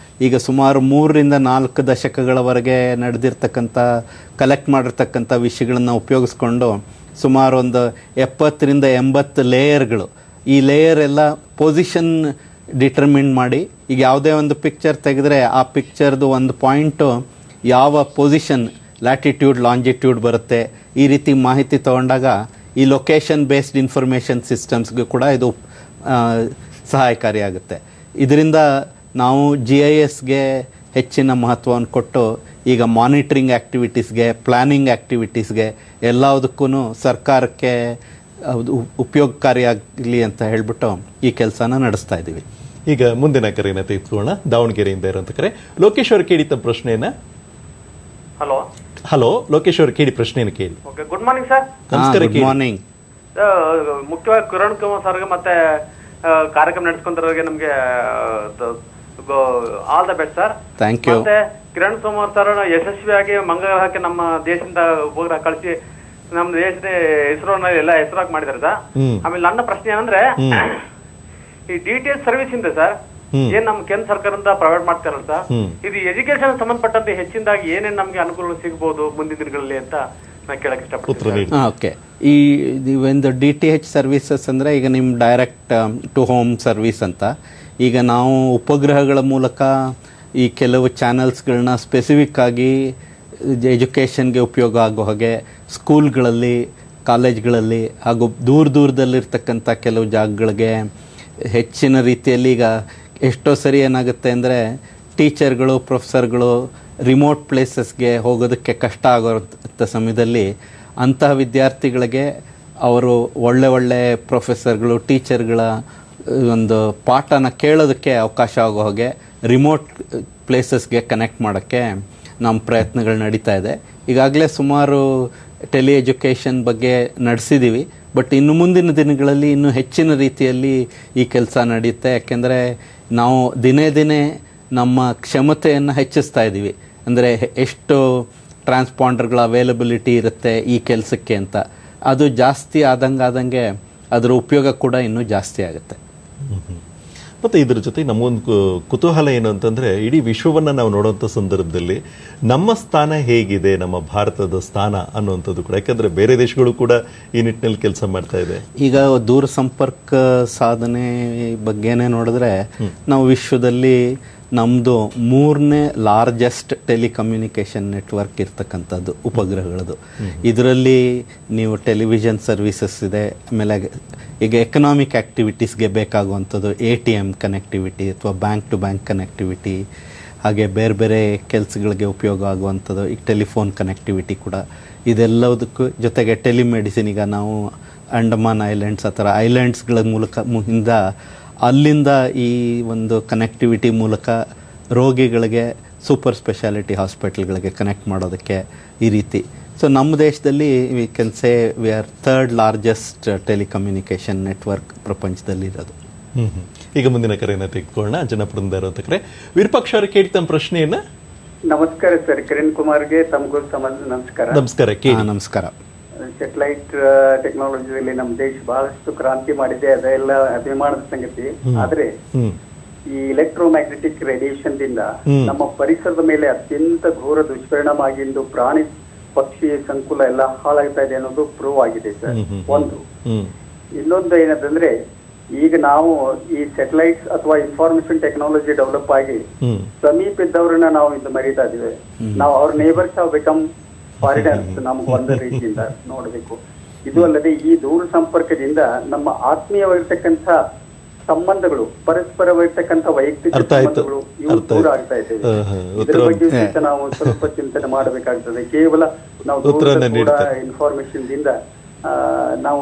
ಈಗ ಸುಮಾರು 3 ರಿಂದ 4 ದಶಕಗಳವರೆಗೆ ನಡೆದಿರ್ತಕ್ಕಂಥ ಕಲೆಕ್ಟ್ ಮಾಡಿರ್ತಕ್ಕಂಥ ವಿಷಯಗಳನ್ನು ಉಪಯೋಗಿಸ್ಕೊಂಡು ಸುಮಾರು ಒಂದು 70 ರಿಂದ 80 ಲೇಯರ್ಗಳು, ಈ ಲೇಯರ್ ಎಲ್ಲ ಪೊಸಿಷನ್ ಡಿಟರ್ಮಿನ್ ಮಾಡಿ, ಈಗ ಯಾವುದೇ ಒಂದು ಪಿಕ್ಚರ್ ತೆಗೆದ್ರೆ ಆ ಪಿಕ್ಚರ್ದು ಒಂದು ಪಾಯಿಂಟು ಯಾವ ಪೊಸಿಷನ್, ಲ್ಯಾಟಿಟ್ಯೂಡ್, ಲಾಂಜಿಟ್ಯೂಡ್ ಬರುತ್ತೆ. ಈ ರೀತಿ ಮಾಹಿತಿ ತಗೊಂಡಾಗ ಈ ಲೊಕೇಶನ್ ಬೇಸ್ಡ್ ಇನ್ಫಾರ್ಮೇಷನ್ ಸಿಸ್ಟಮ್ಸ್ಗೂ ಕೂಡ ಇದು ಸಹಾಯಕಾರಿಯಾಗುತ್ತೆ. ಇದರಿಂದ ನಾವು GISಗೆ ಹೆಚ್ಚಿನ ಮಹತ್ವವನ್ನು ಕೊಟ್ಟು ಈಗ ಮಾನಿಟರಿಂಗ್ ಆ್ಯಕ್ಟಿವಿಟೀಸ್ಗೆ, ಪ್ಲ್ಯಾನಿಂಗ್ ಆ್ಯಕ್ಟಿವಿಟೀಸ್ಗೆ ಎಲ್ಲದಕ್ಕೂ ಸರ್ಕಾರಕ್ಕೆ ಉಪಯೋಗಕಾರಿಯಾಗಲಿ ಅಂತ ಹೇಳಿಬಿಟ್ಟು ಈ ಕೆಲಸನ ನಡೆಸ್ತಾ ಇದ್ದೀವಿ. ಈಗ ಮುಂದಿನ ಕರೆಯನ್ನು ತೆಗೆದುಕೊಳ್ಳೋಣ. ದಾವಣಗೆರೆಯಿಂದ ಇರುವಂಥ ಕರೆ. ಲೋಕೇಶ್ ಅವರು ಕೇಳಿ ತಮ್ಮ ಪ್ರಶ್ನೆಯನ್ನ. ಹಲೋ ಲೋಕೇಶ್ ಅವರು ಕೇಳಿ ಪ್ರಶ್ನೆಯನ್ನು ಕೇಳಿ. Good morning sir. ನಮಸ್ಕಾರ. Good morning. ಮುಖ್ಯವಾಗಿ ಕಿರಣ್ ಕುಮಾರ್ ಸರ್ಗೆ ಮತ್ತೆ ಕಾರ್ಯಕ್ರಮ ನಡೆಸ್ಕೊಂಡ್ರಿಗೆ ನಮ್ಗೆ all the best sir. Thank you. ಮತ್ತೆ ಕಿರಣ್ ಕುಮಾರ್ ಸರ್ ಯಶಸ್ವಿಯಾಗಿ ಮಂಗಳಗ್ರಹಕ್ಕೆ ನಮ್ಮ ದೇಶದಿಂದ ಉಪಗ್ರಹ ಕಳಿಸಿ ನಮ್ಮ ದೇಶದ ಇಸ್ರೋನಲ್ಲಿ ಎಲ್ಲ ಹೆಸರಾಗಿ ಮಾಡಿದಾರೆ ಸರ್. ಆಮೇಲೆ ನನ್ನ ಪ್ರಶ್ನೆ ಏನಂದ್ರೆ, ಈ DTH ಸರ್ವಿಸ್ ಇಂದ ಸರ್ ಏನ್ ನಮ್ ಕೇಂದ್ರ ಸರ್ಕಾರದಿಂದ ಪ್ರೊವೈಡ್ ಮಾಡ್ತಾರಲ್ಲ ಸರ್, ಇದು ಎಜುಕೇಶನ್ ಸಂಬಂಧಪಟ್ಟಂತೆ ಹೆಚ್ಚಿನದಾಗಿ ಏನೇನ್ ನಮ್ಗೆ ಅನುಕೂಲಗಳು ಸಿಗಬಹುದು ಮುಂದಿನ ದಿನಗಳಲ್ಲಿ ಅಂತ ನಾ ಕೇಳಕ್ ಇಷ್ಟಪಡ್ತೀನಿ. ಓಕೆ, ಈ ಒಂದು DTH ಸರ್ವಿಸಸ್ ಅಂದರೆ ಈಗ ನಿಮ್ಮ ಡೈರೆಕ್ಟ್ ಟು ಹೋಮ್ ಸರ್ವಿಸ್ ಅಂತ. ಈಗ ನಾವು ಉಪಗ್ರಹಗಳ ಮೂಲಕ ಈ ಕೆಲವು ಚಾನಲ್ಸ್ಗಳನ್ನ ಸ್ಪೆಸಿಫಿಕ್ ಆಗಿ ಎಜುಕೇಷನ್ಗೆ ಉಪಯೋಗ ಆಗೋ ಹಾಗೆ ಸ್ಕೂಲ್ಗಳಲ್ಲಿ, ಕಾಲೇಜ್ಗಳಲ್ಲಿ ಹಾಗೂ ದೂರದಲ್ಲಿರ್ತಕ್ಕಂಥ ಕೆಲವು ಜಾಗಗಳಿಗೆ ಹೆಚ್ಚಿನ ರೀತಿಯಲ್ಲಿ ಈಗ ಎಷ್ಟೋ ಸರಿ ಏನಾಗುತ್ತೆ ಅಂದರೆ ಟೀಚರ್ಗಳು, ಪ್ರೊಫೆಸರ್ಗಳು ರಿಮೋಟ್ ಪ್ಲೇಸಸ್ಗೆ ಹೋಗೋದಕ್ಕೆ ಕಷ್ಟ ಆಗೋಂಥ ಸಮಯದಲ್ಲಿ ಅಂತಹ ವಿದ್ಯಾರ್ಥಿಗಳಿಗೆ ಅವರು ಒಳ್ಳೆ ಪ್ರೊಫೆಸರ್ಗಳು, ಟೀಚರ್ಗಳ ಒಂದು ಪಾಠನ ಕೇಳೋದಕ್ಕೆ ಅವಕಾಶ ಆಗೋ ಹಾಗೆ ರಿಮೋಟ್ ಪ್ಲೇಸಸ್ಗೆ ಕನೆಕ್ಟ್ ಮಾಡೋಕ್ಕೆ ನಮ್ಮ ಪ್ರಯತ್ನಗಳು ನಡೀತಾ ಇದೆ. ಈಗಾಗಲೇ ಸುಮಾರು ಟೆಲಿ ಎಜುಕೇಷನ್ ಬಗ್ಗೆ ನಡೆಸಿದ್ದೀವಿ. ಬಟ್ ಇನ್ನು ಮುಂದಿನ ದಿನಗಳಲ್ಲಿ ಇನ್ನೂ ಹೆಚ್ಚಿನ ರೀತಿಯಲ್ಲಿ ಈ ಕೆಲಸ ನಡೆಯುತ್ತೆ. ಯಾಕೆಂದರೆ ನಾವು ದಿನೇ ನಮ್ಮ ಕ್ಷಮತೆಯನ್ನು ಹೆಚ್ಚಿಸ್ತಾ ಇದ್ದೀವಿ. ಅಂದರೆ ಎಷ್ಟು ಟ್ರಾನ್ಸ್ಪಾಂಡರ್ಗಳ ಅವೈಲಬಿಲಿಟಿ ಇರುತ್ತೆ ಈ ಕೆಲಸಕ್ಕೆ ಅಂತ. ಅದು ಜಾಸ್ತಿ ಆದಂಗೆ ಅದರ ಉಪಯೋಗ ಕೂಡ ಇನ್ನೂ ಜಾಸ್ತಿ ಆಗುತ್ತೆ. ಮತ್ತು ಇದ್ರ ಜೊತೆ ನಮಗೊಂದು ಕುತೂಹಲ ಏನು ಅಂತಂದರೆ, ಇಡೀ ವಿಶ್ವವನ್ನು ನಾವು ನೋಡುವಂಥ ಸಂದರ್ಭದಲ್ಲಿ ನಮ್ಮ ಸ್ಥಾನ ಹೇಗಿದೆ, ನಮ್ಮ ಭಾರತದ ಸ್ಥಾನ ಅನ್ನುವಂಥದ್ದು ಕೂಡ. ಯಾಕಂದರೆ ಬೇರೆ ದೇಶಗಳು ಕೂಡ ಈ ನಿಟ್ಟಿನಲ್ಲಿ ಕೆಲಸ ಮಾಡ್ತಾ ಇದೆ. ಈಗ ದೂರ ಸಂಪರ್ಕ ಸಾಧನೆ ಬಗ್ಗೆನೇ ನೋಡಿದ್ರೆ ನಾವು ವಿಶ್ವದಲ್ಲಿ ನಮ್ಮದು 3ನೇ ಲಾರ್ಜೆಸ್ಟ್ ಟೆಲಿಕಮ್ಯುನಿಕೇಷನ್ ನೆಟ್ವರ್ಕ್ ಇರ್ತಕ್ಕಂಥದ್ದು ಉಪಗ್ರಹಗಳದು. ಇದರಲ್ಲಿ ನೀವು ಟೆಲಿವಿಷನ್ ಸರ್ವಿಸಸ್ ಇದೆ, ಆಮೇಲೆ ಈಗ ಎಕನಾಮಿಕ್ ಆ್ಯಕ್ಟಿವಿಟೀಸ್ಗೆ ಬೇಕಾಗುವಂಥದ್ದು ATM ಕನೆಕ್ಟಿವಿಟಿ ಅಥವಾ ಬ್ಯಾಂಕ್ ಟು ಬ್ಯಾಂಕ್ ಕನೆಕ್ಟಿವಿಟಿ, ಹಾಗೆ ಬೇರೆ ಕೆಲಸಗಳಿಗೆ ಉಪಯೋಗ ಆಗುವಂಥದ್ದು ಈಗ ಟೆಲಿಫೋನ್ ಕನೆಕ್ಟಿವಿಟಿ ಕೂಡ. ಇದೆಲ್ಲದಕ್ಕೂ ಜೊತೆಗೆ ಟೆಲಿಮೆಡಿಸಿನ್, ಈಗ ನಾವು ಅಂಡಮಾನ್ ಐಲ್ಯಾಂಡ್ಸ್ ಆ ಥರ ಐಲ್ಯಾಂಡ್ಸ್ಗಳ ಮೂಲಕ ಅಲ್ಲಿಂದ ಈ ಒಂದು ಕನೆಕ್ಟಿವಿಟಿ ಮೂಲಕ ರೋಗಿಗಳಿಗೆ ಸೂಪರ್ ಸ್ಪೆಷಾಲಿಟಿ ಹಾಸ್ಪಿಟಲ್ಗಳಿಗೆ ಕನೆಕ್ಟ್ ಮಾಡೋದಕ್ಕೆ ಈ ರೀತಿ. ಸೊ ನಮ್ಮ ದೇಶದಲ್ಲಿ we can say we are 3rd largest telecommunication network ಪ್ರಪಂಚದಲ್ಲಿ ಇರೋದು. ಈಗ ಮುಂದಿನ ಕರೆಯನ್ನು ತೆಗೆದುಕೊಳ್ಳೋಣ. ಜನಪುರದಿಂದ ಇರೋದಕ್ಕೆ ವಿರೂಪಾಕ್ಷ ಅವರು ಕೇಳಿ ತಮ್ಮ ಪ್ರಶ್ನೆಯನ್ನ. ನಮಸ್ಕಾರ ಸರ್, ಕಿರಣ್ ಕುಮಾರ್ಗೆ ತಮಗೂ ನಮಸ್ಕಾರ. ನಮಸ್ಕಾರ. ಸೆಟಲೈಟ್ ಟೆಕ್ನಾಲಜಿಯಲ್ಲಿ ನಮ್ಮ ದೇಶ ಬಹಳಷ್ಟು ಕ್ರಾಂತಿ ಮಾಡಿದೆ, ಅದೆಲ್ಲ ಅಭಿಮಾನದ ಸಂಗತಿ. ಆದ್ರೆ ಈ ಎಲೆಕ್ಟ್ರೋಮ್ಯಾಗ್ನೆಟಿಕ್ ರೇಡಿಯೇಷನ್ ದಿಂದ ನಮ್ಮ ಪರಿಸರದ ಮೇಲೆ ಅತ್ಯಂತ ಘೋರ ದುಷ್ಪರಿಣಾಮ ಆಗಿದ್ದು ಪ್ರಾಣಿ ಪಕ್ಷಿ ಸಂಕುಲ ಎಲ್ಲ ಹಾಳಾಗ್ತಾ ಇದೆ ಅನ್ನೋದು ಪ್ರೂವ್ ಆಗಿದೆ ಸರ್. ಒಂದು. ಇನ್ನೊಂದು ಏನಂತಂದ್ರೆ, ಈಗ ನಾವು ಈ ಸೆಟಲೈಟ್ಸ್ ಅಥವಾ ಇನ್ಫಾರ್ಮೇಶನ್ ಟೆಕ್ನಾಲಜಿ ಡೆವಲಪ್ ಆಗಿ ಸಮೀಪ ಇದ್ದವ್ರನ್ನ ನಾವು ಇದು ಮರೀತಾ ಇದೀವಿ. ನಾವು ಅವ್ರ ನೇಬರ್ಸ್ ಹಾವ್ ಬಿಕಮ್ ಫಾರಿನರ್ಸ್ ನಮ್ಗೆ ಒಂದು ರೀತಿಯಿಂದ ನೋಡ್ಬೇಕು. ಇದು ಅಲ್ಲದೆ ಈ ದೂರ ಸಂಪರ್ಕದಿಂದ ನಮ್ಮ ಆತ್ಮೀಯವಾಗಿರ್ತಕ್ಕಂಥ ಸಂಬಂಧಗಳು, ಪರಸ್ಪರವಾಗಿರ್ತಕ್ಕಂಥ ವೈಯಕ್ತಿಕ ಸಂಬಂಧಗಳು ಇವು ದೂರ ಆಗ್ತಾ ಇದ್ದೇವೆ. ಇದ್ರ ಬಗ್ಗೆ ನಾವು ಸ್ವಲ್ಪ ಚಿಂತನೆ ಮಾಡಬೇಕಾಗ್ತದೆ. ಕೇವಲ ನಾವು ಇನ್ಫಾರ್ಮೇಶನ್ ದಿಂದ ನಾವು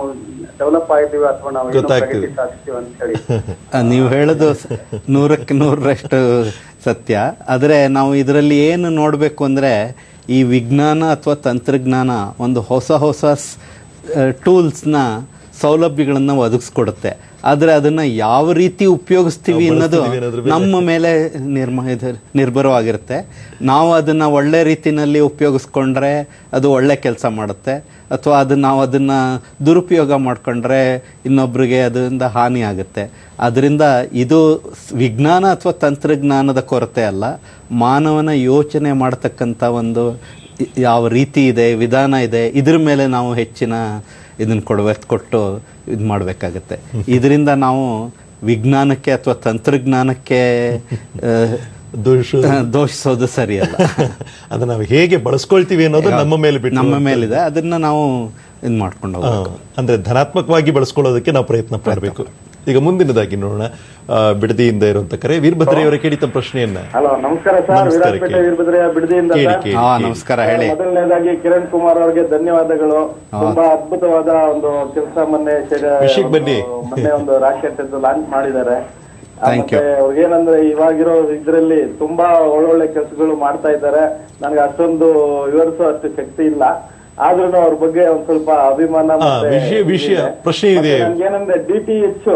ಡೆವಲಪ್ ಆಗಿದ್ದೀವಿ ಅಥವಾ ನಾವು ಪ್ರಗತಿ ಸಾಧಿಸ್ತೀವಿ ಅಂತ ಹೇಳಿ ನೀವು ಹೇಳೋದು 100ಕ್ಕೆ 100ರಷ್ಟು ಸತ್ಯ. ಆದರೆ ನಾವು ಇದರಲ್ಲಿ ಏನು ನೋಡಬೇಕು ಅಂದರೆ, ಈ ವಿಜ್ಞಾನ ಅಥವಾ ತಂತ್ರಜ್ಞಾನ ಒಂದು ಹೊಸ ಟೂಲ್ಸ್ನ ಸೌಲಭ್ಯಗಳನ್ನು ಒದಗಿಸ್ಕೊಡುತ್ತೆ. ಆದರೆ ಅದನ್ನು ಯಾವ ರೀತಿ ಉಪಯೋಗಿಸ್ತೀವಿ ಅನ್ನೋದು ನಮ್ಮ ಮೇಲೆ ನಿರ್ಭರವಾಗಿರುತ್ತೆ. ನಾವು ಅದನ್ನು ಒಳ್ಳೆ ರೀತಿಯಲ್ಲಿ ಉಪಯೋಗಿಸ್ಕೊಂಡ್ರೆ ಅದು ಒಳ್ಳೆ ಕೆಲಸ ಮಾಡುತ್ತೆ, ಅಥವಾ ನಾವು ಅದನ್ನು ದುರುಪಯೋಗ ಮಾಡಿಕೊಂಡ್ರೆ ಇನ್ನೊಬ್ಬರಿಗೆ ಅದರಿಂದ ಹಾನಿ ಆಗುತ್ತೆ. ಅದರಿಂದ ಇದು ವಿಜ್ಞಾನ ಅಥವಾ ತಂತ್ರಜ್ಞಾನದ ಕೊರತೆ ಅಲ್ಲ, ಮಾನವನ ಯೋಚನೆ ಮಾಡತಕ್ಕಂಥ ಒಂದು ಯಾವ ರೀತಿ ಇದೆ, ವಿಧಾನ ಇದೆ, ಇದ್ರ ಮೇಲೆ ನಾವು ಹೆಚ್ಚಿನ ಇದನ್ನು ಕೊಟ್ಟು ಇದು ಮಾಡಬೇಕಾಗತ್ತೆ. ಇದರಿಂದ ನಾವು ವಿಜ್ಞಾನಕ್ಕೆ ಅಥವಾ ತಂತ್ರಜ್ಞಾನಕ್ಕೆ ದೋಷಿಸೋದು ಸರಿಯಲ್ಲ. ಅದನ್ನ ನಾವು ಹೇಗೆ ಬಳಸ್ಕೊಳ್ತೀವಿ ಅನ್ನೋದು ನಮ್ಮ ಮೇಲಿದೆ. ಅದನ್ನ ನಾವು ಇದು ಮಾಡ್ಕೊಂಡು ಹೋಗ್ಬೇಕು. ಅಂದ್ರೆ ಧನಾತ್ಮಕವಾಗಿ ಬಳಸ್ಕೊಳ್ಳೋದಕ್ಕೆ ನಾವು ಪ್ರಯತ್ನ ಪಡಬೇಕು. ಈಗ ಮುಂದಿನದಾಗಿ ನೋಡೋಣ. ಬಿಡದಿಯಿಂದ ಇರುವಂತ ಕರೆ ವೀರಭದ್ರಯ್ಯವರ ಕೇಳಿ ತಮ್ಮ ಪ್ರಶ್ನೆಯನ್ನ. ಹಲೋ, ನಮಸ್ಕಾರ ಸರ್. ವೀರಭದ್ರಯ್ಯ ಬಿಡದಿಯಿಂದ. ನಮಸ್ಕಾರ, ಹೇಳಿ. ಮೊದಲನೇದಾಗಿ ಕಿರಣ್ ಕುಮಾರ್ ಅವರಿಗೆ ಧನ್ಯವಾದಗಳು. ತುಂಬಾ ಅದ್ಭುತವಾದ ಒಂದು ಕೆಲಸ ಮೊನ್ನೆ ಒಂದು ರಾಕೆಟ್ ಲಾಂಚ್ ಮಾಡಿದ್ದಾರೆ. ಮತ್ತೆ ಅವ್ರಿಗೇನಂದ್ರೆ ಇವಾಗಿರೋ ಇದ್ರಲ್ಲಿ ತುಂಬಾ ಒಳ್ಳೊಳ್ಳೆ ಕೆಲಸಗಳು ಮಾಡ್ತಾ ಇದ್ದಾರೆ. ನನಗೆ ಅಷ್ಟೊಂದು ವಿವರಿಸೋ ಅಷ್ಟು ಶಕ್ತಿ ಇಲ್ಲ, ಆದ್ರೂ ಅವ್ರ ಬಗ್ಗೆ ಒಂದ್ ಸ್ವಲ್ಪ ಅಭಿಮಾನ ಪ್ರಶ್ನೆ ಇದೆ. ನನ್ಗೇನಂದ್ರೆ DTH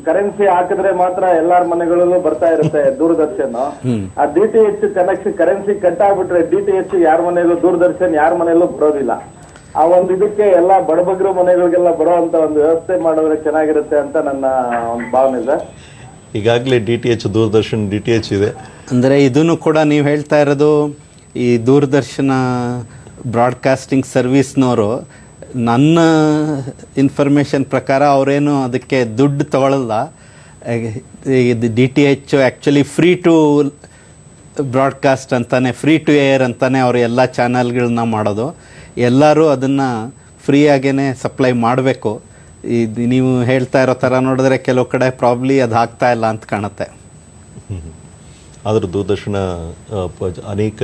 ಕರೆನ್ಸಿ ಹಾಕಿದ್ರೆ ಮಾತ್ರ ಎಲ್ಲಾರ ಮನೆಗಳಲ್ಲೂ ಬರ್ತಾ ಇರುತ್ತೆ ದೂರದರ್ಶನ್. ಆ DTH ಕನೆಕ್ಷನ್ ಕರೆನ್ಸಿ ಕಟ್ ಆಗ್ಬಿಟ್ರೆ DTH ಯಾರ ಮನೆಯಲ್ಲೂ, ದೂರದರ್ಶನ್ ಯಾರ ಮನೆಯಲ್ಲೂ ಬರೋದಿಲ್ಲ. ಆ ಒಂದು ಇದಕ್ಕೆ ಎಲ್ಲ ಬಡಬಗ್ರು ಮನೆಗಳಿಗೆಲ್ಲ ಬರೋ ಅಂತ ಒಂದು ವ್ಯವಸ್ಥೆ ಮಾಡಿದ್ರೆ ಚೆನ್ನಾಗಿರುತ್ತೆ ಅಂತ ನನ್ನ ಒಂದು ಭಾವನೆ ಸರ್. ಈಗಾಗಲೇ DTH ದೂರದರ್ಶನ್ DTH ಇದೆ. ಅಂದರೆ ಇದನ್ನು ಕೂಡ ನೀವು ಹೇಳ್ತಾ ಇರೋದು ಈ ದೂರದರ್ಶನ ಬ್ರಾಡ್ಕಾಸ್ಟಿಂಗ್ ಸರ್ವಿಸ್ನವರು ನನ್ನ ಇನ್ಫಾರ್ಮೇಷನ್ ಪ್ರಕಾರ ಅವರೇನು ಅದಕ್ಕೆ ದುಡ್ಡು ತಗೊಳ್ಳಲ್ಲ. DTH actually free to broadcast ಅಂತಾನೆ, ಫ್ರೀ ಟು ಏರ್ ಅಂತಾನೆ ಅವರು ಎಲ್ಲ ಚಾನಲ್ಗಳನ್ನ ಮಾಡೋದು. ಎಲ್ಲರೂ ಅದನ್ನು ಫ್ರೀಯಾಗೇ ಸಪ್ಲೈ ಮಾಡಬೇಕು. ನೀವು ಹೇಳ್ತಾ ಇರೋ ಥರ ನೋಡಿದ್ರೆ ಕೆಲವು ಕಡೆ ಪ್ರಾಬ್ಲಿ ಅದು ಆಗ್ತಾ ಇಲ್ಲ ಅಂತ ಕಾಣುತ್ತೆ. ಆದರೂ ದೂರದರ್ಶನ ಅನೇಕ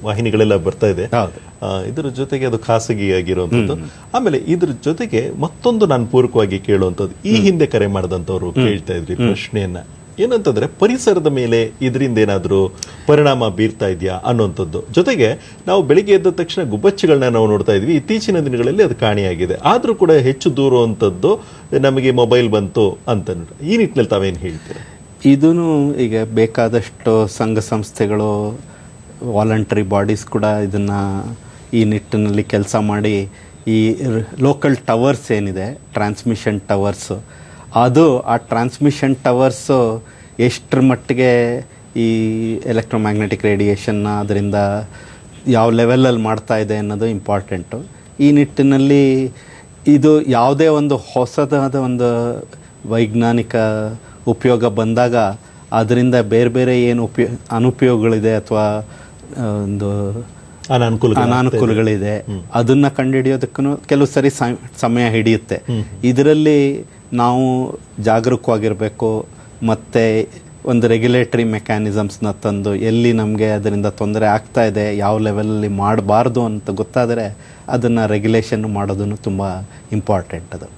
ವಾಹಿನಿಗಳೆಲ್ಲ ಬರ್ತಾ ಇದೆ. ಇದರ ಜೊತೆಗೆ ಅದು ಖಾಸಗಿಯಾಗಿರುವಂಥದ್ದು. ಆಮೇಲೆ ಇದ್ರ ಜೊತೆಗೆ ಮತ್ತೊಂದು ನಾನು ಪೂರಕವಾಗಿ ಕೇಳುವಂಥದ್ದು, ಈ ಹಿಂದೆ ಕರೆ ಮಾಡಿದಂಥವ್ರು ಕೇಳ್ತಾ ಇದ್ರಿ ಪ್ರಶ್ನೆಯನ್ನ, ಏನಂತಂದ್ರೆ ಪರಿಸರದ ಮೇಲೆ ಇದರಿಂದ ಏನಾದರೂ ಪರಿಣಾಮ ಬೀರ್ತಾ ಇದೆಯಾ ಅನ್ನುವಂಥದ್ದು. ಜೊತೆಗೆ ನಾವು ಬೆಳಿಗ್ಗೆ ಎದ್ದ ತಕ್ಷಣ ಗುಬ್ಬಚ್ಚಿಗಳನ್ನ ನಾವು ನೋಡ್ತಾ ಇದ್ವಿ, ಇತ್ತೀಚಿನ ದಿನಗಳಲ್ಲಿ ಅದು ಕಾಣಿಯಾಗಿದೆ. ಆದರೂ ಕೂಡ ಹೆಚ್ಚು ದೂರುವಂಥದ್ದು ನಮಗೆ ಮೊಬೈಲ್ ಬಂತು ಅಂತ. ಈ ನಿಟ್ಟಿನಲ್ಲಿ ತಾವೇನು ಹೇಳ್ತೀರಾ? ಇದೂ ಈಗ ಬೇಕಾದಷ್ಟು ಸಂಘ ಸಂಸ್ಥೆಗಳು, ವಾಲಂಟರಿ ಬಾಡೀಸ್ ಕೂಡ ಇದನ್ನು ಈ ನಿಟ್ಟಿನಲ್ಲಿ ಕೆಲಸ ಮಾಡಿ ಈ ಲೋಕಲ್ ಟವರ್ಸ್ ಏನಿದೆ, ಟ್ರಾನ್ಸ್ಮಿಷನ್ ಟವರ್ಸು, ಅದು ಆ ಟ್ರಾನ್ಸ್ಮಿಷನ್ ಟವರ್ಸು ಎಷ್ಟರ ಮಟ್ಟಿಗೆ ಈ ಎಲೆಕ್ಟ್ರೋಮ್ಯಾಗ್ನೆಟಿಕ್ ರೇಡಿಯೇಷನ್ನ ಅದರಿಂದ ಯಾವ ಲೆವೆಲಲ್ಲಿ ಮಾಡ್ತಾ ಇದೆ ಅನ್ನೋದು ಇಂಪಾರ್ಟೆಂಟು. ಈ ನಿಟ್ಟಿನಲ್ಲಿ ಇದು ಯಾವುದೇ ಒಂದು ಹೊಸದಾದ ಒಂದು ವೈಜ್ಞಾನಿಕ ಉಪಯೋಗ ಬಂದಾಗ ಅದರಿಂದ ಬೇರೆ ಬೇರೆ ಏನು ಅನುಪಯೋಗಗಳಿದೆ ಅಥವಾ ಒಂದು ಅನಾನುಕೂಲಗಳಿದೆ ಅದನ್ನು ಕಂಡುಹಿಡಿಯೋದಕ್ಕೂ ಕೆಲವು ಸರಿ ಸಮಯ ಹಿಡಿಯುತ್ತೆ. ಇದರಲ್ಲಿ ನಾವು ಜಾಗರೂಕವಾಗಿರಬೇಕು ಮತ್ತು ಒಂದು ರೆಗ್ಯುಲೇಟರಿ ಮೆಕ್ಯಾನಿಸಮ್ಸ್ನ ತಂದು ಎಲ್ಲಿ ನಮಗೆ ಅದರಿಂದ ತೊಂದರೆ ಆಗ್ತಾ ಇದೆ, ಯಾವ ಲೆವೆಲಲ್ಲಿ ಮಾಡಬಾರ್ದು ಅಂತ ಗೊತ್ತಾದರೆ ಅದನ್ನು ರೆಗ್ಯುಲೇಷನ್ ಮಾಡೋದನ್ನು ತುಂಬ ಇಂಪಾರ್ಟೆಂಟ್ ಅದು.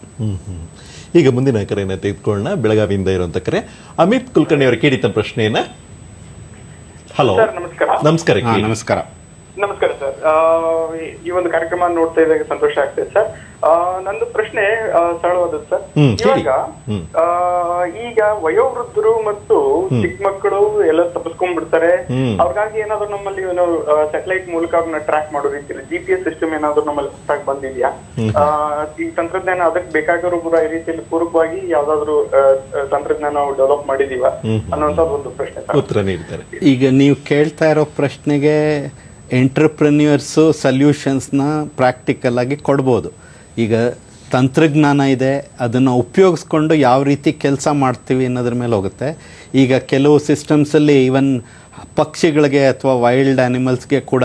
ಈಗ ಮುಂದಿನ ಕರೆಯನ್ನು ತೆಗೆದುಕೊಳ್ಳೋಣ. ಬೆಳಗಾವಿಯಿಂದ ಇರುವಂತ ಕರೆ ಅಮಿತ್ ಕುಲಕರ್ಣಿ ಅವರು ಕೇಳಿದ ಪ್ರಶ್ನೆಯನ್ನ. ಹಲೋ, ನಮಸ್ಕಾರ. ನಮಸ್ಕಾರ. ನಮಸ್ಕಾರ ಸರ್. ಈ ಒಂದು ಕಾರ್ಯಕ್ರಮ ನೋಡ್ತಾ ಇದ್ದಾಗ ಸಂತೋಷ ಆಗ್ತದೆ ಸರ್. ನಂದು ಪ್ರಶ್ನೆ ಸರಳವಾದದ್ದು ಸರ್. ಇವಾಗ ಈಗ ವಯೋವೃದ್ಧರು ಮತ್ತು ಚಿಕ್ಕ ಮಕ್ಕಳು ಎಲ್ಲ ತಪ್ಪಿಸ್ಕೊಂಡ್ಬಿಡ್ತಾರೆ. ಅವ್ರಿಗಾಗಿ ಏನಾದ್ರು ನಮ್ಮಲ್ಲಿ ಸ್ಯಾಟಲೈಟ್ ಮೂಲಕ ಅವ್ರನ್ನ ಟ್ರ್ಯಾಕ್ ಮಾಡೋ ರೀತಿಯಲ್ಲಿ GPS ಸಿಸ್ಟಮ್ ಏನಾದ್ರು ನಮ್ಮಲ್ಲಿ ಹೊಸದಾಗಿ ಬಂದಿದ್ಯಾ? ಈ ತಂತ್ರಜ್ಞಾನ ಅದಕ್ಕೆ ಬೇಕಾಗಿರೋ ಕೂಡ ಈ ರೀತಿಯಲ್ಲಿ ಪೂರಕವಾಗಿ ಯಾವ್ದಾದ್ರು ತಂತ್ರಜ್ಞಾನ ನಾವು ಡೆವಲಪ್ ಮಾಡಿದೀವ ಅನ್ನೋಂಥದ್ದು ಒಂದು ಪ್ರಶ್ನೆ ಸರ್. ಉತ್ತರ ನೀಡ್ತಾರೆ. ಈಗ ನೀವು ಕೇಳ್ತಾ ಇರೋ ಪ್ರಶ್ನೆಗೆ ಎಂಟ್ರಪ್ರೆನ್ಯೂರ್ಸು ಸಲ್ಯೂಷನ್ಸ್ನ ಪ್ರಾಕ್ಟಿಕಲ್ ಆಗಿ ಕೊಡ್ಬೋದು. ಈಗ ತಂತ್ರಜ್ಞಾನ ಇದೆ, ಅದನ್ನು ಉಪಯೋಗಿಸ್ಕೊಂಡು ಯಾವ ರೀತಿ ಕೆಲಸ ಮಾಡ್ತೀವಿ ಅನ್ನೋದ್ರ ಮೇಲೆ ಹೋಗುತ್ತೆ. ಈಗ ಕೆಲವು ಸಿಸ್ಟಮ್ಸಲ್ಲಿ ಈವನ್ ಪಕ್ಷಿಗಳಿಗೆ ಅಥವಾ ವೈಲ್ಡ್ ಆ್ಯನಿಮಲ್ಸ್ಗೆ ಕೂಡ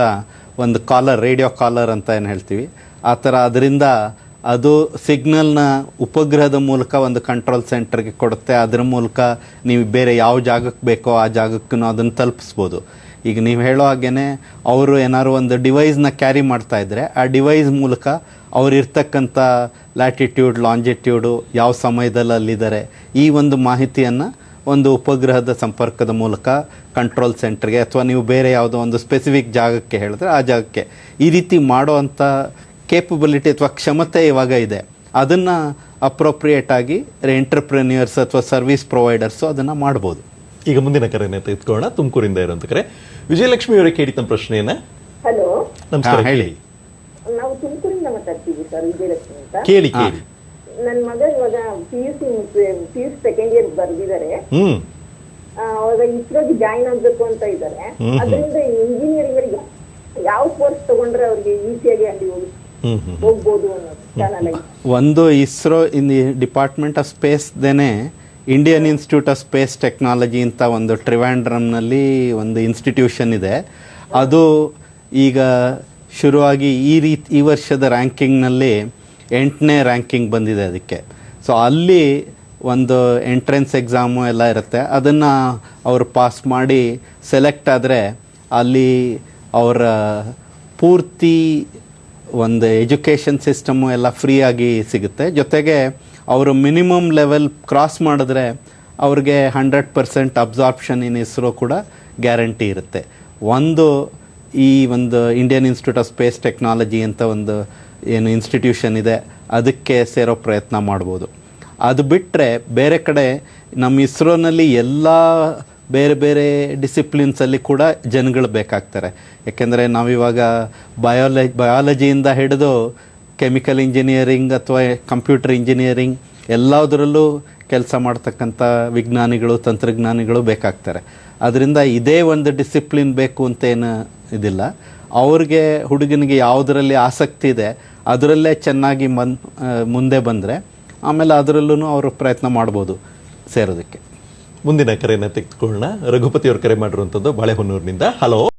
ಒಂದು ಕಾಲರ್, ರೇಡಿಯೋ ಕಾಲರ್ ಅಂತ ಏನು ಹೇಳ್ತೀವಿ, ಆ ಥರ ಅದರಿಂದ ಅದು ಸಿಗ್ನಲ್ನ ಉಪಗ್ರಹದ ಮೂಲಕ ಒಂದು ಕಂಟ್ರೋಲ್ ಸೆಂಟರ್ಗೆ ಕೊಡುತ್ತೆ. ಅದರ ಮೂಲಕ ನೀವು ಬೇರೆ ಯಾವ ಜಾಗಕ್ಕೆ ಬೇಕೋ ಆ ಜಾಗಕ್ಕೂ ಅದನ್ನು ತಲುಪಿಸ್ಬೋದು. ಈಗ ನೀವು ಹೇಳೋ ಹಾಗೇ ಅವರು ಏನಾದ್ರು ಒಂದು ಡಿವೈಸ್ನ ಕ್ಯಾರಿ ಮಾಡ್ತಾ ಇದ್ದರೆ ಆ ಡಿವೈಸ್ ಮೂಲಕ ಅವ್ರು ಇರ್ತಕ್ಕಂಥ ಲ್ಯಾಟಿಟ್ಯೂಡ್, ಲಾಂಜಿಟ್ಯೂಡು, ಯಾವ ಸಮಯದಲ್ಲಿ ಅಲ್ಲಿದ್ದಾರೆ, ಈ ಒಂದು ಮಾಹಿತಿಯನ್ನು ಒಂದು ಉಪಗ್ರಹದ ಸಂಪರ್ಕದ ಮೂಲಕ ಕಂಟ್ರೋಲ್ ಸೆಂಟರ್ಗೆ ಅಥವಾ ನೀವು ಬೇರೆ ಯಾವುದೋ ಒಂದು ಸ್ಪೆಸಿಫಿಕ್ ಜಾಗಕ್ಕೆ ಹೇಳಿದ್ರೆ ಆ ಜಾಗಕ್ಕೆ ಈ ರೀತಿ ಮಾಡೋ ಅಂಥ ಕೇಪಬಿಲಿಟಿ ಅಥವಾ ಕ್ಷಮತೆ ಇವಾಗ ಇದೆ. ಅದನ್ನು ಅಪ್ರೋಪ್ರಿಯೇಟ್ ಆಗಿ ಎಂಟರ್ಪ್ರೆನ್ಯೂರ್ಸ್ ಅಥವಾ ಸರ್ವಿಸ್ ಪ್ರೊವೈಡರ್ಸು ಅದನ್ನು ಮಾಡ್ಬೋದು. ಈಗ ಮುಂದಿನ ಕರೆಯನ್ನು ತೆಗೆದುಕೊಳ್ಳೋಣ. ತುಮಕೂರಿಂದ ಇರುವಂತ ಕರೆ ವಿಜಯಲಕ್ಷ್ಮಿ ಅವರೇ ಕೇಳಿದ ಪ್ರಶ್ನೆಯನ್ನ. ಹಲೋ, ನಮಸ್ಕಾರ. ಹೇಳಿ. ನಾವು ತುಮಕೂರಿಂದ ಮಾತಾಡ್ತೀವಿ ಸರ್, ವಿಜಯಲಕ್ಷ್ಮಿ ಅಂತ. ಕೇಳಿ. ನನ್ನ ಮಗ ಇವಾಗ PUC ಸೆಕೆಂಡ್ ಇಯರ್ ಬರ್ದಿದ್ದಾರೆ. ಅವಾಗ ಇಸ್ರೋಗೆ ಜಾಯಿನ್ ಆಗ್ಬೇಕು ಅಂತ ಇದ್ದಾರೆ. ಅದರಿಂದ ಇಂಜಿನಿಯರಿಂಗ್ ಅಲ್ಲಿ ಯಾವ ಕೋರ್ಸ್ ತಗೊಂಡ್ರೆ ಅವ್ರಿಗೆ ಈಸಿಯಾಗಿ ಅಲ್ಲಿ ಹೋಗ್ಬೋದು ಅನ್ನೋದು ಚಾನಲ್ ಆಗಿ. ಒಂದು ISRO in the department of ಸ್ಪೇಸ್ದೇನೆ Indian institute of space technology ಅಂತ ಒಂದು ಟ್ರಿವಾಂಡ್ರಮ್ನಲ್ಲಿ ಒಂದು ಇನ್ಸ್ಟಿಟ್ಯೂಷನ್ ಇದೆ. ಅದು ಈಗ ಶುರುವಾಗಿ ಈ ವರ್ಷದ ರ್ಯಾಂಕಿಂಗ್ನಲ್ಲಿ 8ನೇ ರ್ಯಾಂಕಿಂಗ್ ಬಂದಿದೆ ಅದಕ್ಕೆ. ಸೊ ಅಲ್ಲಿ ಒಂದು ಎಂಟ್ರೆನ್ಸ್ ಎಕ್ಸಾಮು ಎಲ್ಲ ಇರುತ್ತೆ. ಅದನ್ನು ಅವರು ಪಾಸ್ ಮಾಡಿ ಸೆಲೆಕ್ಟ್ ಆದರೆ ಅಲ್ಲಿ ಅವರ ಪೂರ್ತಿ ಒಂದು ಎಜುಕೇಷನ್ ಸಿಸ್ಟಮು ಎಲ್ಲ ಫ್ರೀಯಾಗಿ ಸಿಗುತ್ತೆ. ಜೊತೆಗೆ ಅವರು ಮಿನಿಮಮ್ ಲೆವೆಲ್ ಕ್ರಾಸ್ ಮಾಡಿದ್ರೆ ಅವ್ರಿಗೆ 100% ಅಬ್ಸಾರ್ಪ್ಷನ್ ಇನ್ ಇಸ್ರೋ ಕೂಡ ಗ್ಯಾರಂಟಿ ಇರುತ್ತೆ. ಈ ಒಂದು Indian institute of space technology ಅಂತ ಒಂದು ಏನು ಇನ್ಸ್ಟಿಟ್ಯೂಷನ್ ಇದೆ ಅದಕ್ಕೆ ಸೇರೋ ಪ್ರಯತ್ನ ಮಾಡ್ಬೋದು. ಅದು ಬಿಟ್ಟರೆ ಬೇರೆ ಕಡೆ ನಮ್ಮ ಇಸ್ರೋನಲ್ಲಿ ಎಲ್ಲ ಬೇರೆ ಬೇರೆ ಡಿಸಿಪ್ಲಿನ್ಸಲ್ಲಿ ಕೂಡ ಜನಗಳು ಬೇಕಾಗ್ತಾರೆ. ಯಾಕೆಂದರೆ ನಾವಿವಾಗ ಬಯಾಲಜಿಯಿಂದ ಹಿಡಿದು ಕೆಮಿಕಲ್ ಇಂಜಿನಿಯರಿಂಗ್ ಅಥವಾ ಕಂಪ್ಯೂಟರ್ ಇಂಜಿನಿಯರಿಂಗ್ ಎಲ್ಲದರಲ್ಲೂ ಕೆಲಸ ಮಾಡ್ತಕ್ಕಂಥ ವಿಜ್ಞಾನಿಗಳು, ತಂತ್ರಜ್ಞಾನಿಗಳು ಬೇಕಾಗ್ತಾರೆ. ಅದರಿಂದ ಇದೇ ಒಂದು ಡಿಸಿಪ್ಲಿನ್ ಬೇಕು ಅಂತ ಏನು ಇದಿಲ್ಲ. ಅವ್ರಿಗೆ ಹುಡುಗನಿಗೆ ಯಾವುದರಲ್ಲಿ ಆಸಕ್ತಿ ಇದೆ ಅದರಲ್ಲೇ ಚೆನ್ನಾಗಿ ಮುಂದೆ ಬಂದರೆ ಆಮೇಲೆ ಅದರಲ್ಲೂ ಅವರು ಪ್ರಯತ್ನ ಮಾಡ್ಬೋದು ಸೇರೋದಕ್ಕೆ. ಮುಂದಿನ ಕರೆಯನ್ನು ತೆಗೆದುಕೊಳ್ಳೋಣ. ರಘುಪತಿ ಅವರು ಕರೆ ಮಾಡಿರುವಂಥದ್ದು ಬಾಳೆಹೊನ್ನೂರಿನಿಂದ. ಹಲೋ.